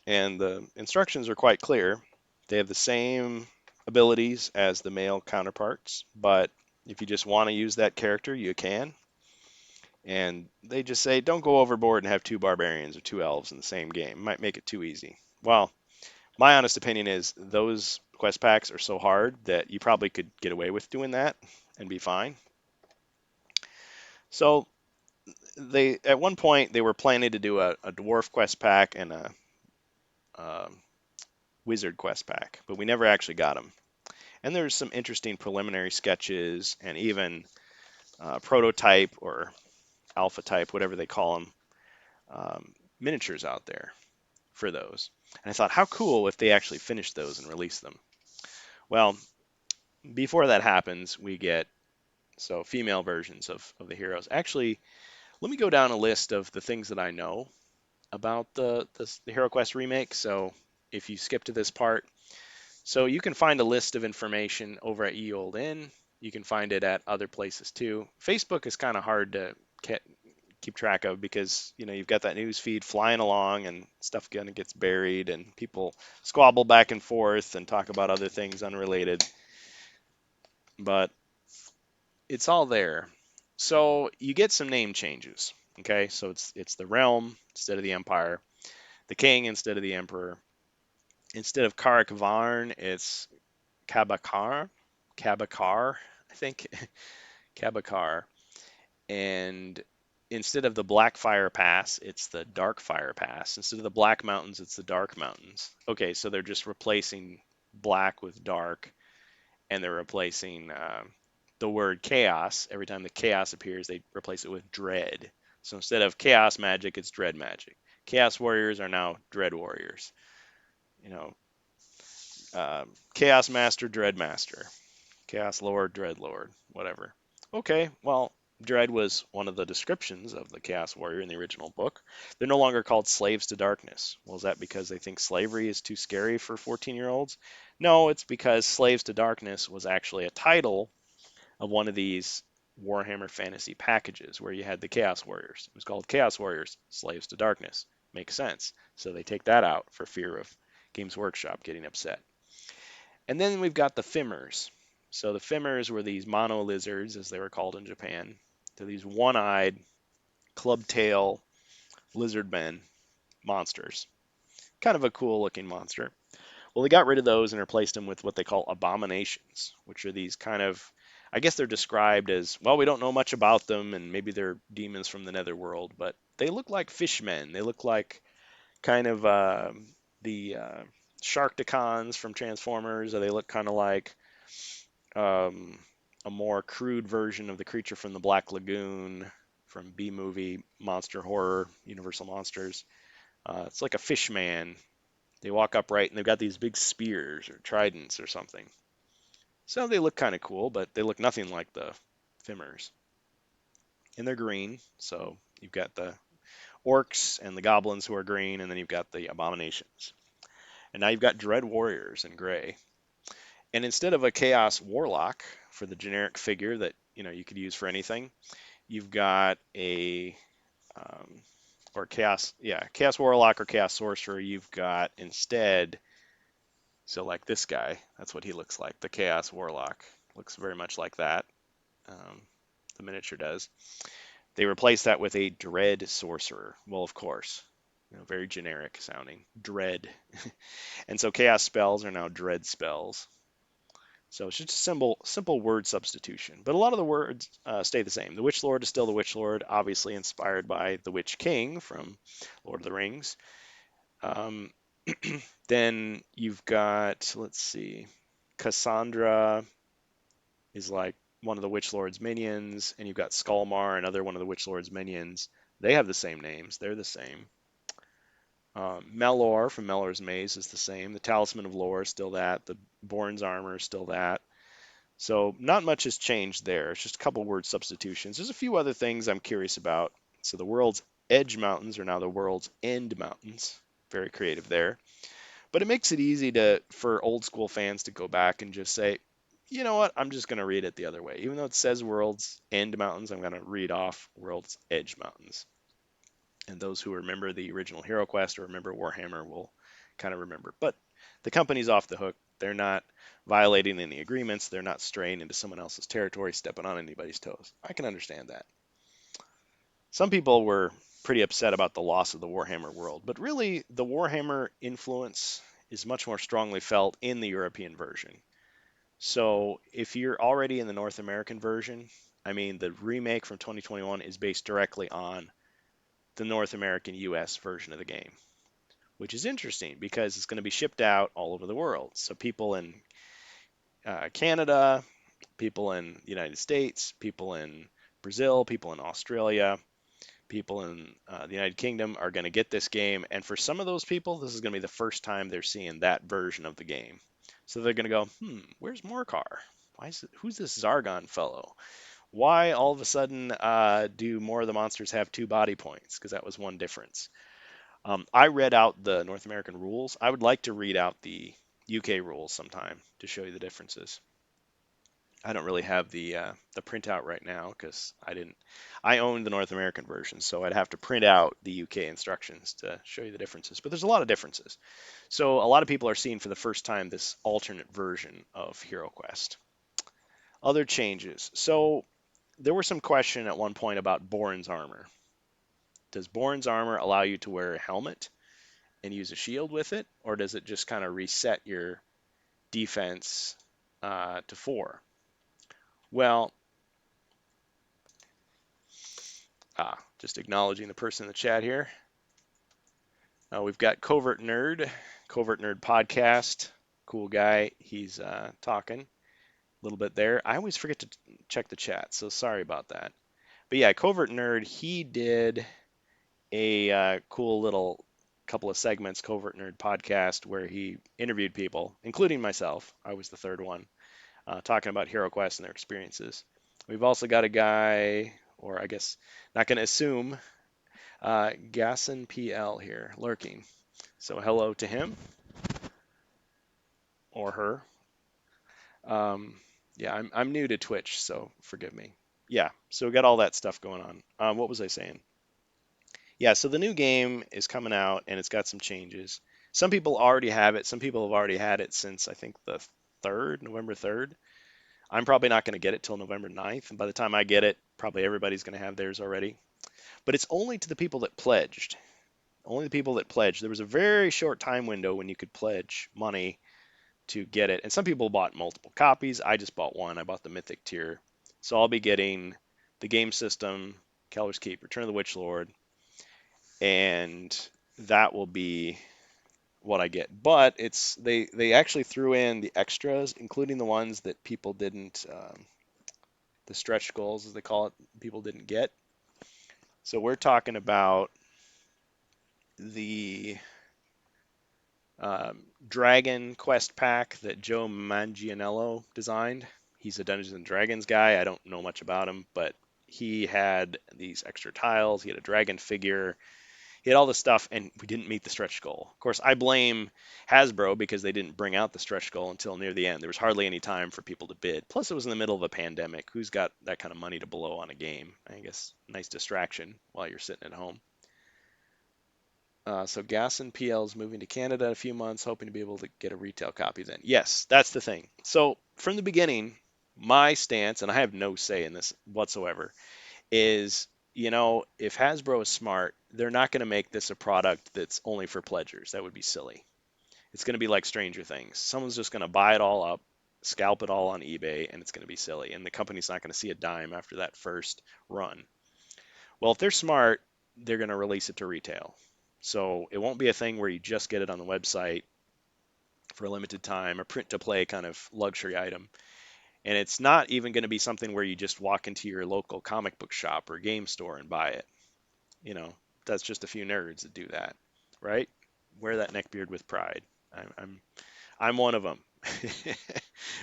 And the instructions are quite clear. They have the same abilities as the male counterparts, but if you just want to use that character, you can. And they just say, don't go overboard and have 2 barbarians or 2 elves in the same game. It might make it too easy. Well, my honest opinion is those quest packs are so hard that you probably could get away with doing that and be fine. So they at one point they were planning to do a dwarf quest pack and a wizard quest pack, but we never actually got them. And there's some interesting preliminary sketches and even prototype or alpha type, whatever they call them, miniatures out there for those. And I thought, how cool if they actually finished those and released them. Well, before that happens, we get female versions of the heroes. Actually, let me go down a list of the things that I know about the HeroQuest remake. So if you skip to this part, so you can find a list of information over at Ye Olde Inn. You can find it at other places too. Facebook is kind of hard to keep track of because you know you've got that news feed flying along and stuff kind of gets buried and people squabble back and forth and talk about other things unrelated. But it's all there. So you get some name changes. Okay, so it's the realm instead of the empire, the king instead of the emperor. Instead of Karak Varn, it's Kabakar, Kabakar, I think, Kabakar. And instead of the Blackfire Pass, it's the Darkfire Pass. Instead of the Black Mountains, it's the Dark Mountains. Okay, so they're just replacing black with dark, and they're replacing the word chaos. Every time the chaos appears, they replace it with dread. So instead of chaos magic, it's dread magic. Chaos warriors are now dread warriors. You know, chaos master, dread master, chaos lord, dread lord, whatever. Okay, well, dread was one of the descriptions of the chaos warrior in the original book. They're no longer called slaves to darkness. Well, is that because they think slavery is too scary for 14-year-olds? No, it's because slaves to darkness was actually a title of one of these Warhammer Fantasy packages where you had the Chaos Warriors. It was called Chaos Warriors, Slaves to Darkness. Makes sense. So they take that out for fear of Games Workshop getting upset. And then we've got the Fimmers. So the Fimmers were these mono lizards, as they were called in Japan. They're these one-eyed, club-tail lizard men monsters. Kind of a cool-looking monster. Well, they got rid of those and replaced them with what they call abominations, which are these kind of, I guess they're described as, well, we don't know much about them, and maybe they're demons from the netherworld, but they look like fishmen. They look like kind of the Sharkticons from Transformers, or they look kind of like um, a more crude version of the creature from the Black Lagoon from B movie Monster Horror, Universal Monsters. It's like a fish man. They walk upright and they've got these big spears or tridents or something. So they look kind of cool, but they look nothing like the Fimmers. And they're green, so you've got the orcs and the goblins who are green, and then you've got the abominations. And now you've got dread warriors in gray. And instead of a chaos warlock for the generic figure that you could use for anything, you've got a or chaos warlock or chaos sorcerer. You've got instead, so like this guy, that's what he looks like. The chaos warlock looks very much like that. Um, the miniature does. They replace that with a dread sorcerer. Well, of course, very generic sounding dread. And so chaos spells are now dread spells. So it's just a simple word substitution. But a lot of the words stay the same. The Witch Lord is still the Witch Lord, obviously inspired by the Witch King from Lord of the Rings. Um, then you've got, let's see, Cassandra is like one of the Witch Lord's minions, and you've got Skullmar, another one of the Witch Lord's minions. They have the same names. They're the same. Melor from Melor's Maze is the same. The Talisman of Lore is still that. The Born's Armor is still that. So not much has changed there. It's just a couple word substitutions. There's a few other things I'm curious about. So the world's edge mountains are now the world's end mountains. Very creative there. But it makes it easy for old school fans to go back and just say, you know what, I'm just going to read it the other way. Even though it says world's end mountains, I'm going to read off world's edge mountains. And those who remember the original HeroQuest or remember Warhammer will kind of remember. But the company's off the hook. They're not violating any agreements. They're not straying into someone else's territory, stepping on anybody's toes. I can understand that. Some people were pretty upset about the loss of the Warhammer world, but really the Warhammer influence is much more strongly felt in the European version. So if you're already in the North American version, I mean, the remake from 2021 is based directly on the North American US version of the game, which is interesting because it's going to be shipped out all over the world. So people in Canada, people in the United States, people in Brazil, people in Australia, people in the United Kingdom are going to get this game. And for some of those people, this is going to be the first time they're seeing that version of the game. So they're going to go, where's Morcar? Who's this Zargon fellow? Why all of a sudden do more of the monsters have 2 body points? Because that was one difference. I read out the North American rules. I would like to read out the UK rules sometime to show you the differences. I don't really have the printout right now because I own the North American version, so I'd have to print out the UK instructions to show you the differences. But there's a lot of differences. So a lot of people are seeing for the first time this alternate version of HeroQuest. Other changes. So there was some question at one point about Borin's armor. Does Borin's armor allow you to wear a helmet and use a shield with it, or does it just kind of reset your defense to 4? Well, just acknowledging the person in the chat here. We've got Covert Nerd Podcast, cool guy. He's talking. little bit there. I always forget to check the chat, so sorry about that. But yeah, Covert Nerd, he did a cool little couple of segments, Covert Nerd podcast, where he interviewed people, including myself. I was the third one, talking about HeroQuest and their experiences. We've also got a guy, or I guess not going to assume, Gasson PL here lurking. So hello to him or her. Um, yeah, I'm new to Twitch, so forgive me. Yeah, so we got all that stuff going on. What was I saying? Yeah, so the new game is coming out and it's got some changes. Some people already have it. Some people have already had it since I think the 3rd, November 3rd. I'm probably not going to get it till November 9th, and by the time I get it, probably everybody's going to have theirs already. But it's only to the people that pledged. Only the people that pledged. There was a very short time window when you could pledge money to get it. And some people bought multiple copies. I just bought one. I bought the Mythic tier. So I'll be getting the game system, Keller's Keep, Return of the Witch Lord, and that will be what I get. But it's they actually threw in the extras, including the ones that people didn't, the stretch goals as they call it, people didn't get. So we're talking about the Dragon Quest pack that Joe Manganiello designed. He's a Dungeons and Dragons guy. I don't know much about him, but he had these extra tiles. He had a dragon figure. He had all this stuff, and we didn't meet the stretch goal. Of course, I blame Hasbro because they didn't bring out the stretch goal until near the end. There was hardly any time for people to bid. Plus, it was in the middle of a pandemic. Who's got that kind of money to blow on a game? I guess nice distraction while you're sitting at home. So Gasson PL is moving to Canada in a few months, hoping to be able to get a retail copy then. Yes, that's the thing. So from the beginning, my stance, and I have no say in this whatsoever, is if Hasbro is smart, they're not going to make this a product that's only for pledgers. That would be silly. It's going to be like Stranger Things. Someone's just going to buy it all up, scalp it all on eBay, and it's going to be silly. And the company's not going to see a dime after that first run. Well, if they're smart, they're going to release it to retail. So it won't be a thing where you just get it on the website for a limited time, a print to play kind of luxury item. And it's not even going to be something where you just walk into your local comic book shop or game store and buy it. You know, that's just a few nerds that do that, right? Wear that neckbeard with pride. I'm one of them.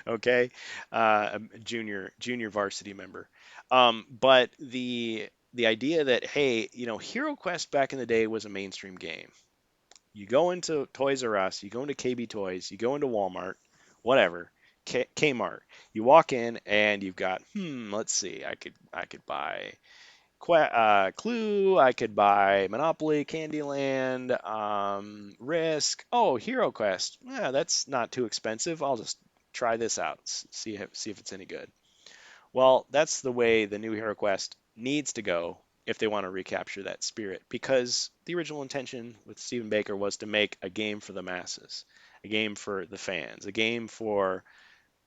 Okay, I'm a junior varsity member. But the idea that hey, Hero Quest back in the day was a mainstream game. You go into Toys R Us, you go into KB Toys, you go into Walmart, whatever, Kmart. You walk in and you've got, let's see, I could buy Clue, I could buy Monopoly, Candyland, Risk. Oh, Hero Quest. Yeah, that's not too expensive. I'll just try this out, see if it's any good. Well, that's the way the new Hero Quest needs to go if they want to recapture that spirit, because the original intention with Stephen Baker was to make a game for the masses, a game for the fans, a game for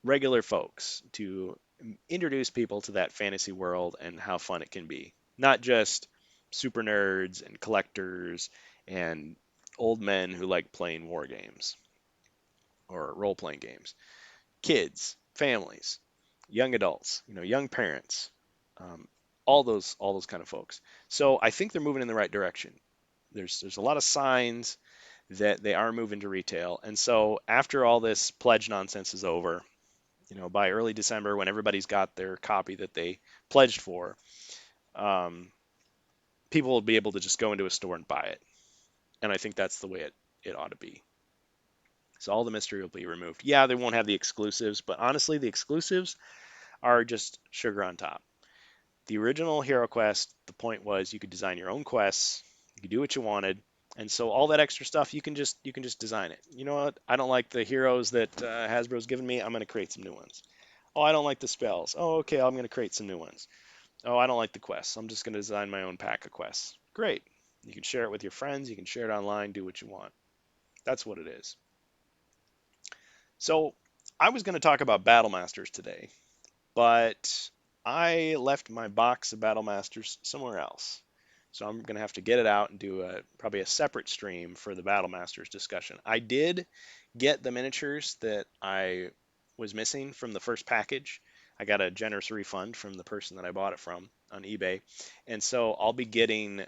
regular folks to introduce people to that fantasy world and how fun it can be. Not just super nerds and collectors and old men who like playing war games or role playing games. Kids, families, young adults, young parents, um, all those kind of folks. So I think they're moving in the right direction. There's a lot of signs that they are moving to retail. And so after all this pledge nonsense is over, by early December, when everybody's got their copy that they pledged for, um, people will be able to just go into a store and buy it. And I think that's the way it ought to be. So all the mystery will be removed. Yeah, they won't have the exclusives, but honestly, the exclusives are just sugar on top. The original Hero Quest, the point was you could design your own quests, you could do what you wanted, and so all that extra stuff you can just design it. You know what? I don't like the heroes that Hasbro's given me. I'm going to create some new ones. Oh, I don't like the spells. Oh, okay, I'm going to create some new ones. Oh, I don't like the quests. I'm just going to design my own pack of quests. Great. You can share it with your friends. You can share it online. Do what you want. That's what it is. So I was going to talk about Battle Masters today, but I left my box of Battle Masters somewhere else. So I'm going to have to get it out and do probably a separate stream for the Battle Masters discussion. I did get the miniatures that I was missing from the first package. I got a generous refund from the person that I bought it from on eBay. And so I'll be getting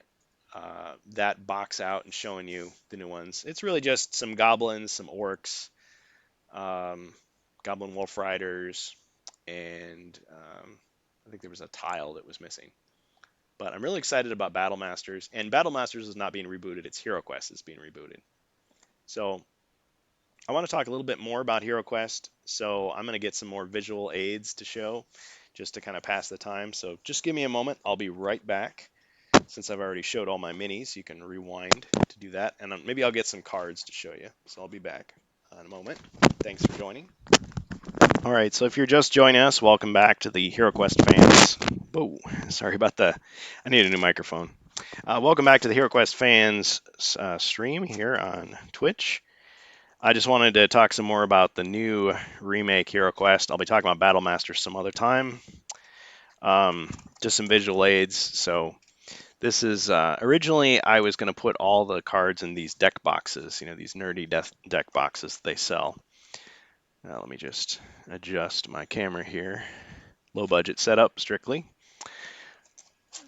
that box out and showing you the new ones. It's really just some goblins, some orcs, um, goblin wolf riders, and I think there was a tile that was missing. But I'm really excited about Battle Masters, and Battle Masters is not being rebooted. It's HeroQuest is being rebooted. So I want to talk a little bit more about HeroQuest. So I'm going to get some more visual aids to show just to kind of pass the time. So just give me a moment. I'll be right back. Since I've already showed all my minis, you can rewind to do that. And maybe I'll get some cards to show you. So I'll be back in a moment. Thanks for joining. All right, so if you're just joining us, welcome back to the HeroQuest fans. Whoa, sorry about the, I need a new microphone. Welcome back to the HeroQuest fans stream here on Twitch. I just wanted to talk some more about the new remake HeroQuest. I'll be talking about Battle Masters some other time. Just some visual aids. So this is originally I was going to put all the cards in these deck boxes, you know, these nerdy deck boxes they sell. Now let me just adjust my camera here. Low budget setup strictly.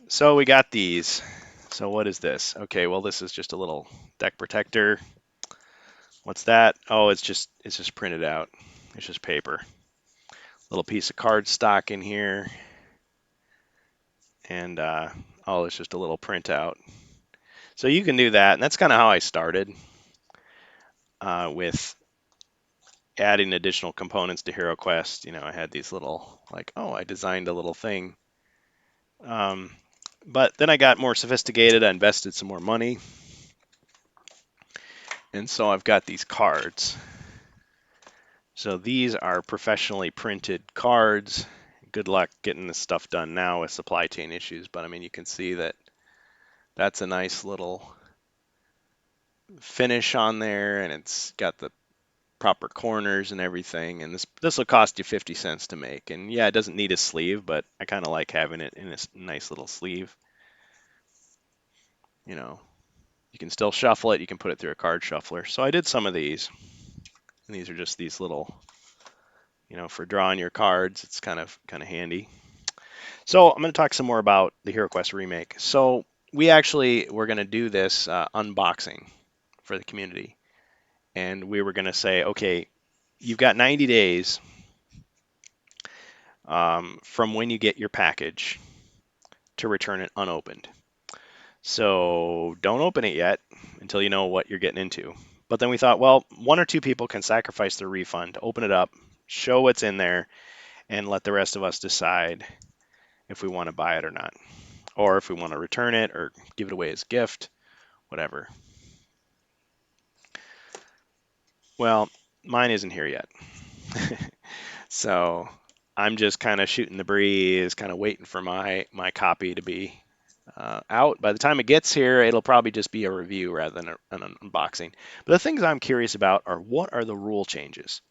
So we got these. So what is this? Okay, well this is just a little deck protector. What's that? Oh, it's just printed out. It's just paper. Little piece of cardstock in here, and oh, it's just a little printout. So you can do that, and that's kind of how I started with adding additional components to HeroQuest. You know, I had these little, like, oh, I designed a little thing. But then I got more sophisticated. I invested some more money. And so I've got these cards. So these are professionally printed cards. Good luck getting this stuff done now with supply chain issues. But I mean, you can see that that's a nice little finish on there, and it's got the proper corners and everything. And this will cost you 50 cents to make. And yeah, it doesn't need a sleeve, but I kind of like having it in a nice little sleeve. You know, you can still shuffle it. You can put it through a card shuffler. So I did some of these. And these are just these little, you know, for drawing your cards. It's kind of handy. So I'm going to talk some more about the HeroQuest remake. So we're going to do this unboxing for the community. And we were going to say, okay, you've got 90 days from when you get your package to return it unopened. So don't open it yet until you know what you're getting into. But then we thought, well, one or two people can sacrifice their refund, open it up, show what's in there, and let the rest of us decide if we want to buy it or not, or if we want to return it or give it away as a gift, whatever. Well, mine isn't here yet. So I'm just kind of shooting the breeze, kind of waiting for my copy to be out. By the time it gets here, it'll probably just be a review rather than an unboxing. But the things I'm curious about are, what are the rule changes?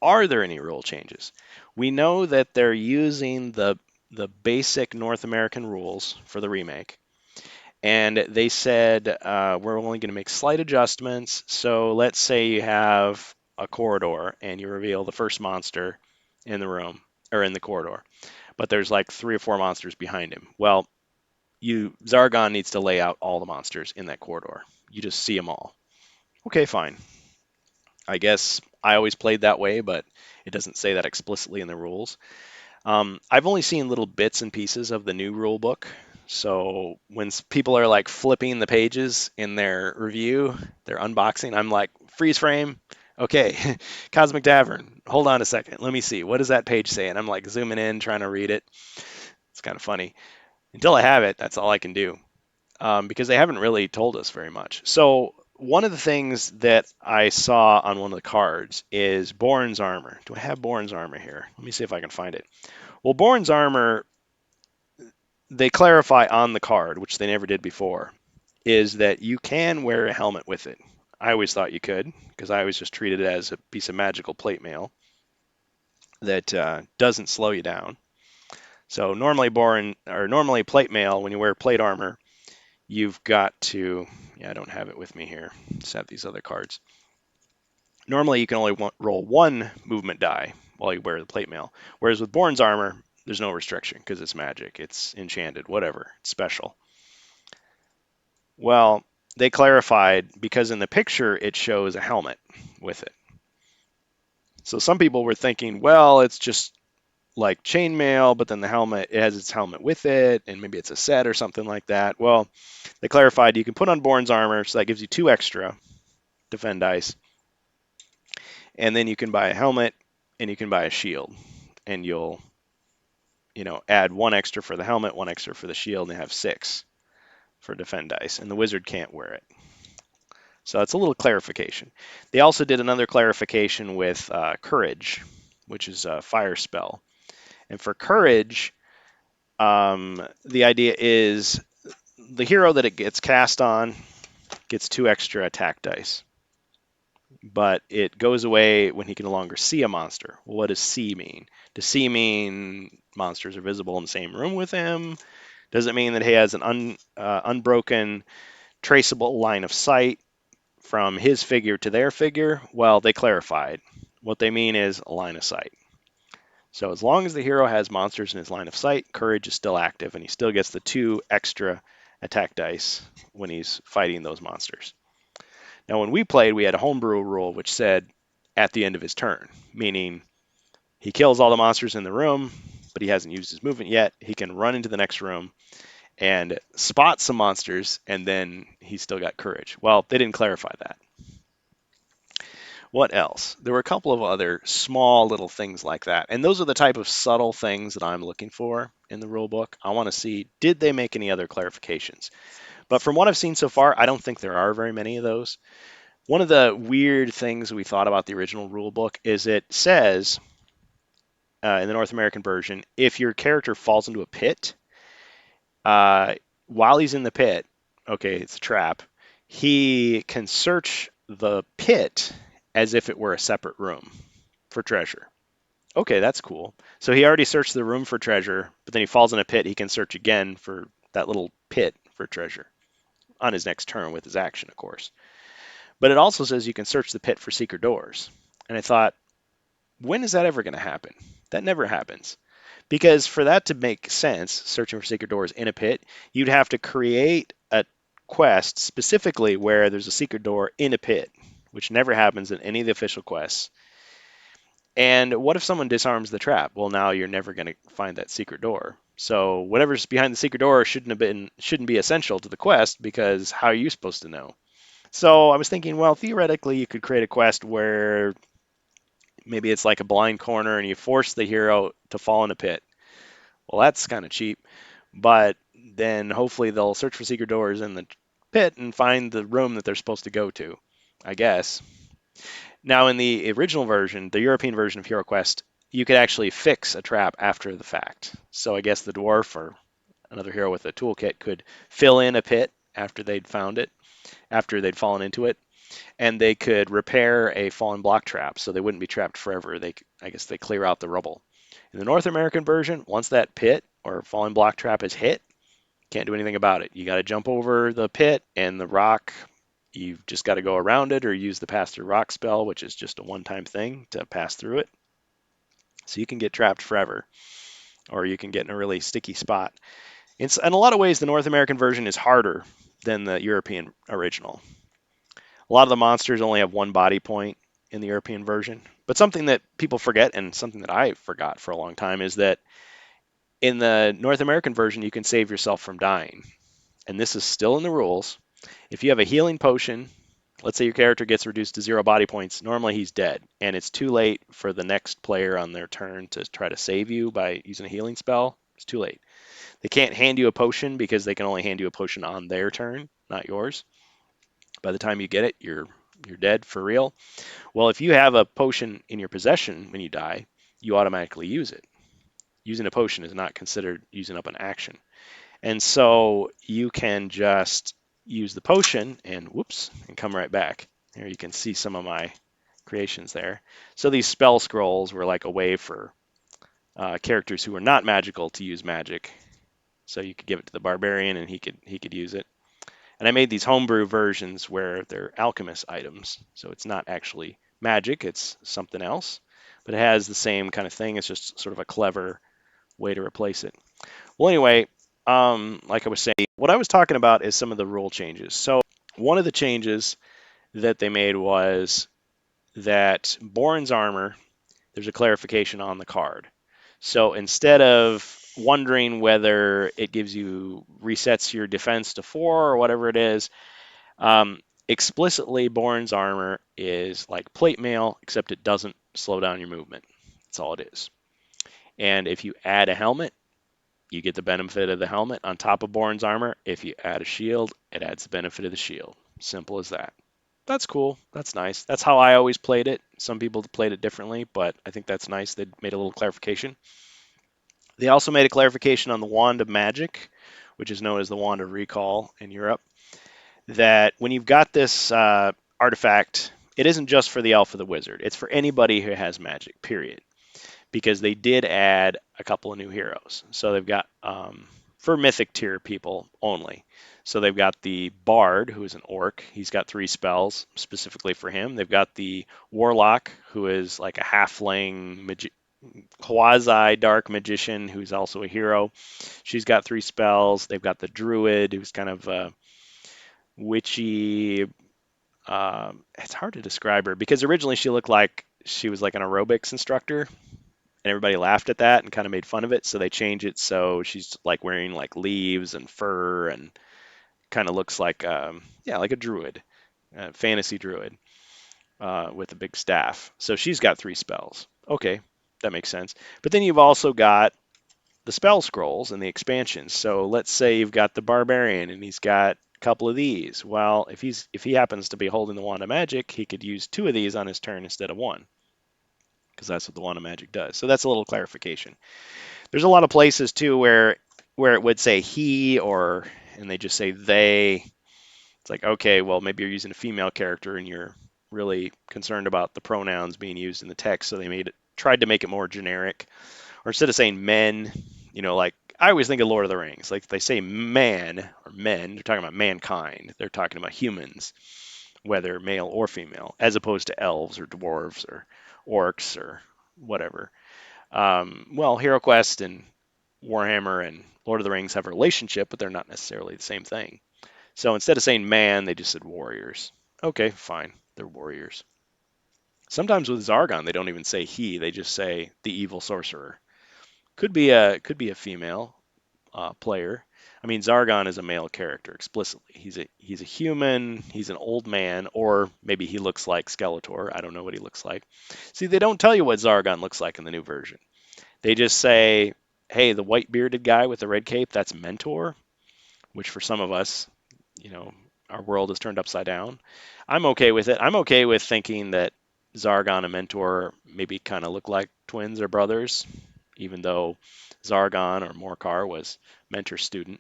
Are there any rule changes? We know that they're using the basic North American rules for the remake. And they said, we're only going to make slight adjustments. So let's say you have a corridor and you reveal the first monster in the room or in the corridor, but there's like 3 or 4 monsters behind him. Well, Zargon needs to lay out all the monsters in that corridor. You just see them all. Okay, fine. I guess I always played that way, but it doesn't say that explicitly in the rules. I've only seen little bits and pieces of the new rule book. So when people are like flipping the pages in their review, their unboxing, I'm like, freeze frame. Okay, Cosmic Tavern. Hold on a second. Let me see. What does that page say? And I'm like zooming in, trying to read it. It's kind of funny. Until I have it, that's all I can do, because they haven't really told us very much. So one of the things that I saw on one of the cards is Born's armor. Do I have Born's armor here? Let me see if I can find it. Well, Born's armor, they clarify on the card, which they never did before, is that you can wear a helmet with it. I always thought you could, because I always just treated it as a piece of magical plate mail that doesn't slow you down. So normally plate mail, when you wear plate armor, you've got to, yeah, I don't have it with me here. Just have these other cards. Normally you can only roll 1 movement die. while you wear the plate mail. Whereas with Born's armor, there's no restriction because it's magic, it's enchanted, whatever, it's special. Well, they clarified because in the picture it shows a helmet with it. So some people were thinking, well, it's just like chainmail, but then the helmet, it has its helmet with it, and maybe it's a set or something like that. Well, they clarified you can put on Born's armor, so that gives you 2 extra defend dice, and then you can buy a helmet and you can buy a shield, and you'll add 1 extra for the helmet, 1 extra for the shield, and have 6 for defend dice, and the wizard can't wear it. So that's a little clarification. They also did another clarification with courage, which is a fire spell. And for courage, the idea is the hero that it gets cast on gets 2 extra attack dice, but it goes away when he can no longer see a monster. Well, what does see mean? Does see mean monsters are visible in the same room with him? Does it mean that he has an unbroken, traceable line of sight from his figure to their figure? Well, they clarified. What they mean is a line of sight. So as long as the hero has monsters in his line of sight, courage is still active, and he still gets the 2 extra attack dice when he's fighting those monsters. Now, when we played, we had a homebrew rule which said at the end of his turn, meaning he kills all the monsters in the room, but he hasn't used his movement yet. He can run into the next room and spot some monsters, and then he's still got courage. Well, they didn't clarify that. What else? There were a couple of other small little things like that. And those are the type of subtle things that I'm looking for in the rule book. I want to see, did they make any other clarifications? But from what I've seen so far, I don't think there are very many of those. One of the weird things we thought about the original rule book is it says in the North American version, if your character falls into a pit, while he's in the pit, okay, it's a trap, he can search the pit as if it were a separate room for treasure. Okay, that's cool. So he already searched the room for treasure, but then he falls in a pit. He can search again for that little pit for treasure on his next turn with his action, of course. But it also says you can search the pit for secret doors. And I thought, when is that ever going to happen? That never happens. Because for that to make sense, searching for secret doors in a pit, you'd have to create a quest specifically where there's a secret door in a pit, which never happens in any of the official quests. And what if someone disarms the trap? Well, now you're never going to find that secret door. So whatever's behind the secret door shouldn't be essential to the quest, because how are you supposed to know? So I was thinking, well, theoretically you could create a quest where maybe it's like a blind corner and you force the hero to fall in a pit. Well, that's kind of cheap, but then hopefully they'll search for secret doors in the pit and find the room that they're supposed to go to, I guess. Now, in the original version, the European version of HeroQuest, you could actually fix a trap after the fact. So I guess the dwarf or another hero with a toolkit could fill in a pit after they'd found it, after they'd fallen into it, and they could repair a fallen block trap so they wouldn't be trapped forever. I guess they clear out the rubble. In the North American version, once that pit or fallen block trap is hit, can't do anything about it. You got to jump over the pit and the rock. You've just got to go around it or use the pass through rock spell, which is just a one-time thing to pass through it. So you can get trapped forever, or you can get in a really sticky spot. In a lot of ways, the North American version is harder than the European original. A lot of the monsters only have 1 body point in the European version. But something that people forget, and something that I forgot for a long time, is that in the North American version, you can save yourself from dying. And this is still in the rules. If you have a healing potion, let's say your character gets reduced to 0 body points, normally he's dead, and it's too late for the next player on their turn to try to save you by using a healing spell. It's too late. They can't hand you a potion because they can only hand you a potion on their turn, not yours. By the time you get it, you're dead for real. Well, if you have a potion in your possession when you die, you automatically use it. Using a potion is not considered using up an action. And so you can just use the potion and whoops, and come right back. Here you can see some of my creations there. So these spell scrolls were like a way for characters who are not magical to use magic. So you could give it to the barbarian and he could use it. And I made these homebrew versions where they're alchemist items. So it's not actually magic, it's something else. but it has the same kind of thing. It's just sort of a clever way to replace it. Well, anyway, like I was saying, what I was talking about is some of the rule changes. So one of the changes that they made was that Borin's armor, there's a clarification on the card. So instead of wondering whether it gives you resets your defense to 4 or whatever it is, explicitly Borin's armor is like plate mail, except it doesn't slow down your movement. That's all it is. And if you add a helmet, you get the benefit of the helmet on top of Borin's armor. If you add a shield, it adds the benefit of the shield. Simple as that. That's cool. That's nice. That's how I always played it. Some people played it differently, but I think that's nice. They made a little clarification. They also made a clarification on the Wand of Magic, which is known as the Wand of Recall in Europe, that when you've got this artifact, it isn't just for the elf or the wizard. It's for anybody who has magic, period. Because they did add a couple of new heroes. So they've got for mythic tier people only. So they've got the Bard, who is an orc. He's got 3 spells specifically for him. They've got the Warlock, who is like a halfling quasi dark magician, who's also a hero. She's got 3 spells. They've got the Druid, who's kind of witchy. It's hard to describe her because originally she looked like she was like an aerobics instructor, and everybody laughed at that and kind of made fun of it. So they changed it so she's like wearing like leaves and fur and kind of looks like yeah, like a druid, a fantasy druid with a big staff. So she's got 3 spells. Okay, that makes sense. But then you've also got the spell scrolls and the expansions. So let's say you've got the barbarian and he's got a couple of these. Well, if he happens to be holding the wand of magic, he could use 2 of these on his turn instead of 1, because that's what the wand of magic does. So that's a little clarification. There's a lot of places too where it would say he or and they just say they. It's like, okay, well maybe you're using a female character and you're really concerned about the pronouns being used in the text, so they tried to make it more generic. Or instead of saying men, like I always think of Lord of the Rings. Like they say man or men, they're talking about mankind. They're talking about humans, whether male or female, as opposed to elves or dwarves or orcs or whatever. Well, HeroQuest and Warhammer and Lord of the Rings have a relationship, but they're not necessarily the same thing. So instead of saying man, they just said warriors. Okay, fine. They're warriors. Sometimes with Zargon, they don't even say he. They just say the evil sorcerer. Could be a female player. I mean, Zargon is a male character explicitly. He's a human. He's an old man, or maybe he looks like Skeletor. I don't know what he looks like. See, they don't tell you what Zargon looks like in the new version. They just say, "Hey, the white bearded guy with the red cape, that's Mentor," which for some of us, you know, our world is turned upside down. I'm okay with it. I'm okay with thinking that Zargon and Mentor maybe kind of look like twins or brothers, even though Zargon or Morkar was Mentor's student.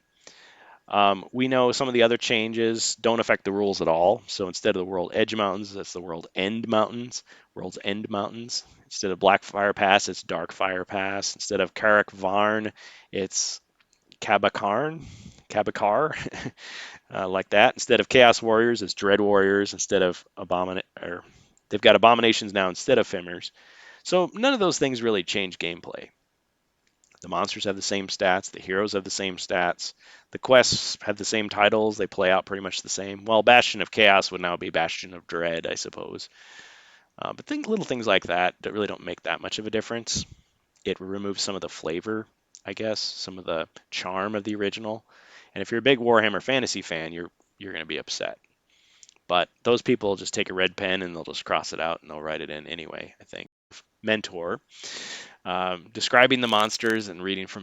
We know some of the other changes don't affect the rules at all. So instead of the World Edge Mountains, that's the World End Mountains. World's End Mountains. Instead of Blackfire Pass, it's Darkfire Pass. Instead of Carrick Varn, it's Kabakar, like that. Instead of Chaos Warriors, it's Dread Warriors. Instead of they've got Abominations now instead of Fimers. So none of those things really change gameplay. The monsters have the same stats. The heroes have the same stats. The quests have the same titles. They play out pretty much the same. Well, Bastion of Chaos would now be Bastion of Dread, I suppose. But little things like that really don't make that much of a difference. It removes some of the flavor, I guess, some of the charm of the original. And if you're a big Warhammer Fantasy fan, you're going to be upset. But those people just take a red pen and they'll just cross it out and they'll write it in anyway, I think. Mentor, describing the monsters and reading from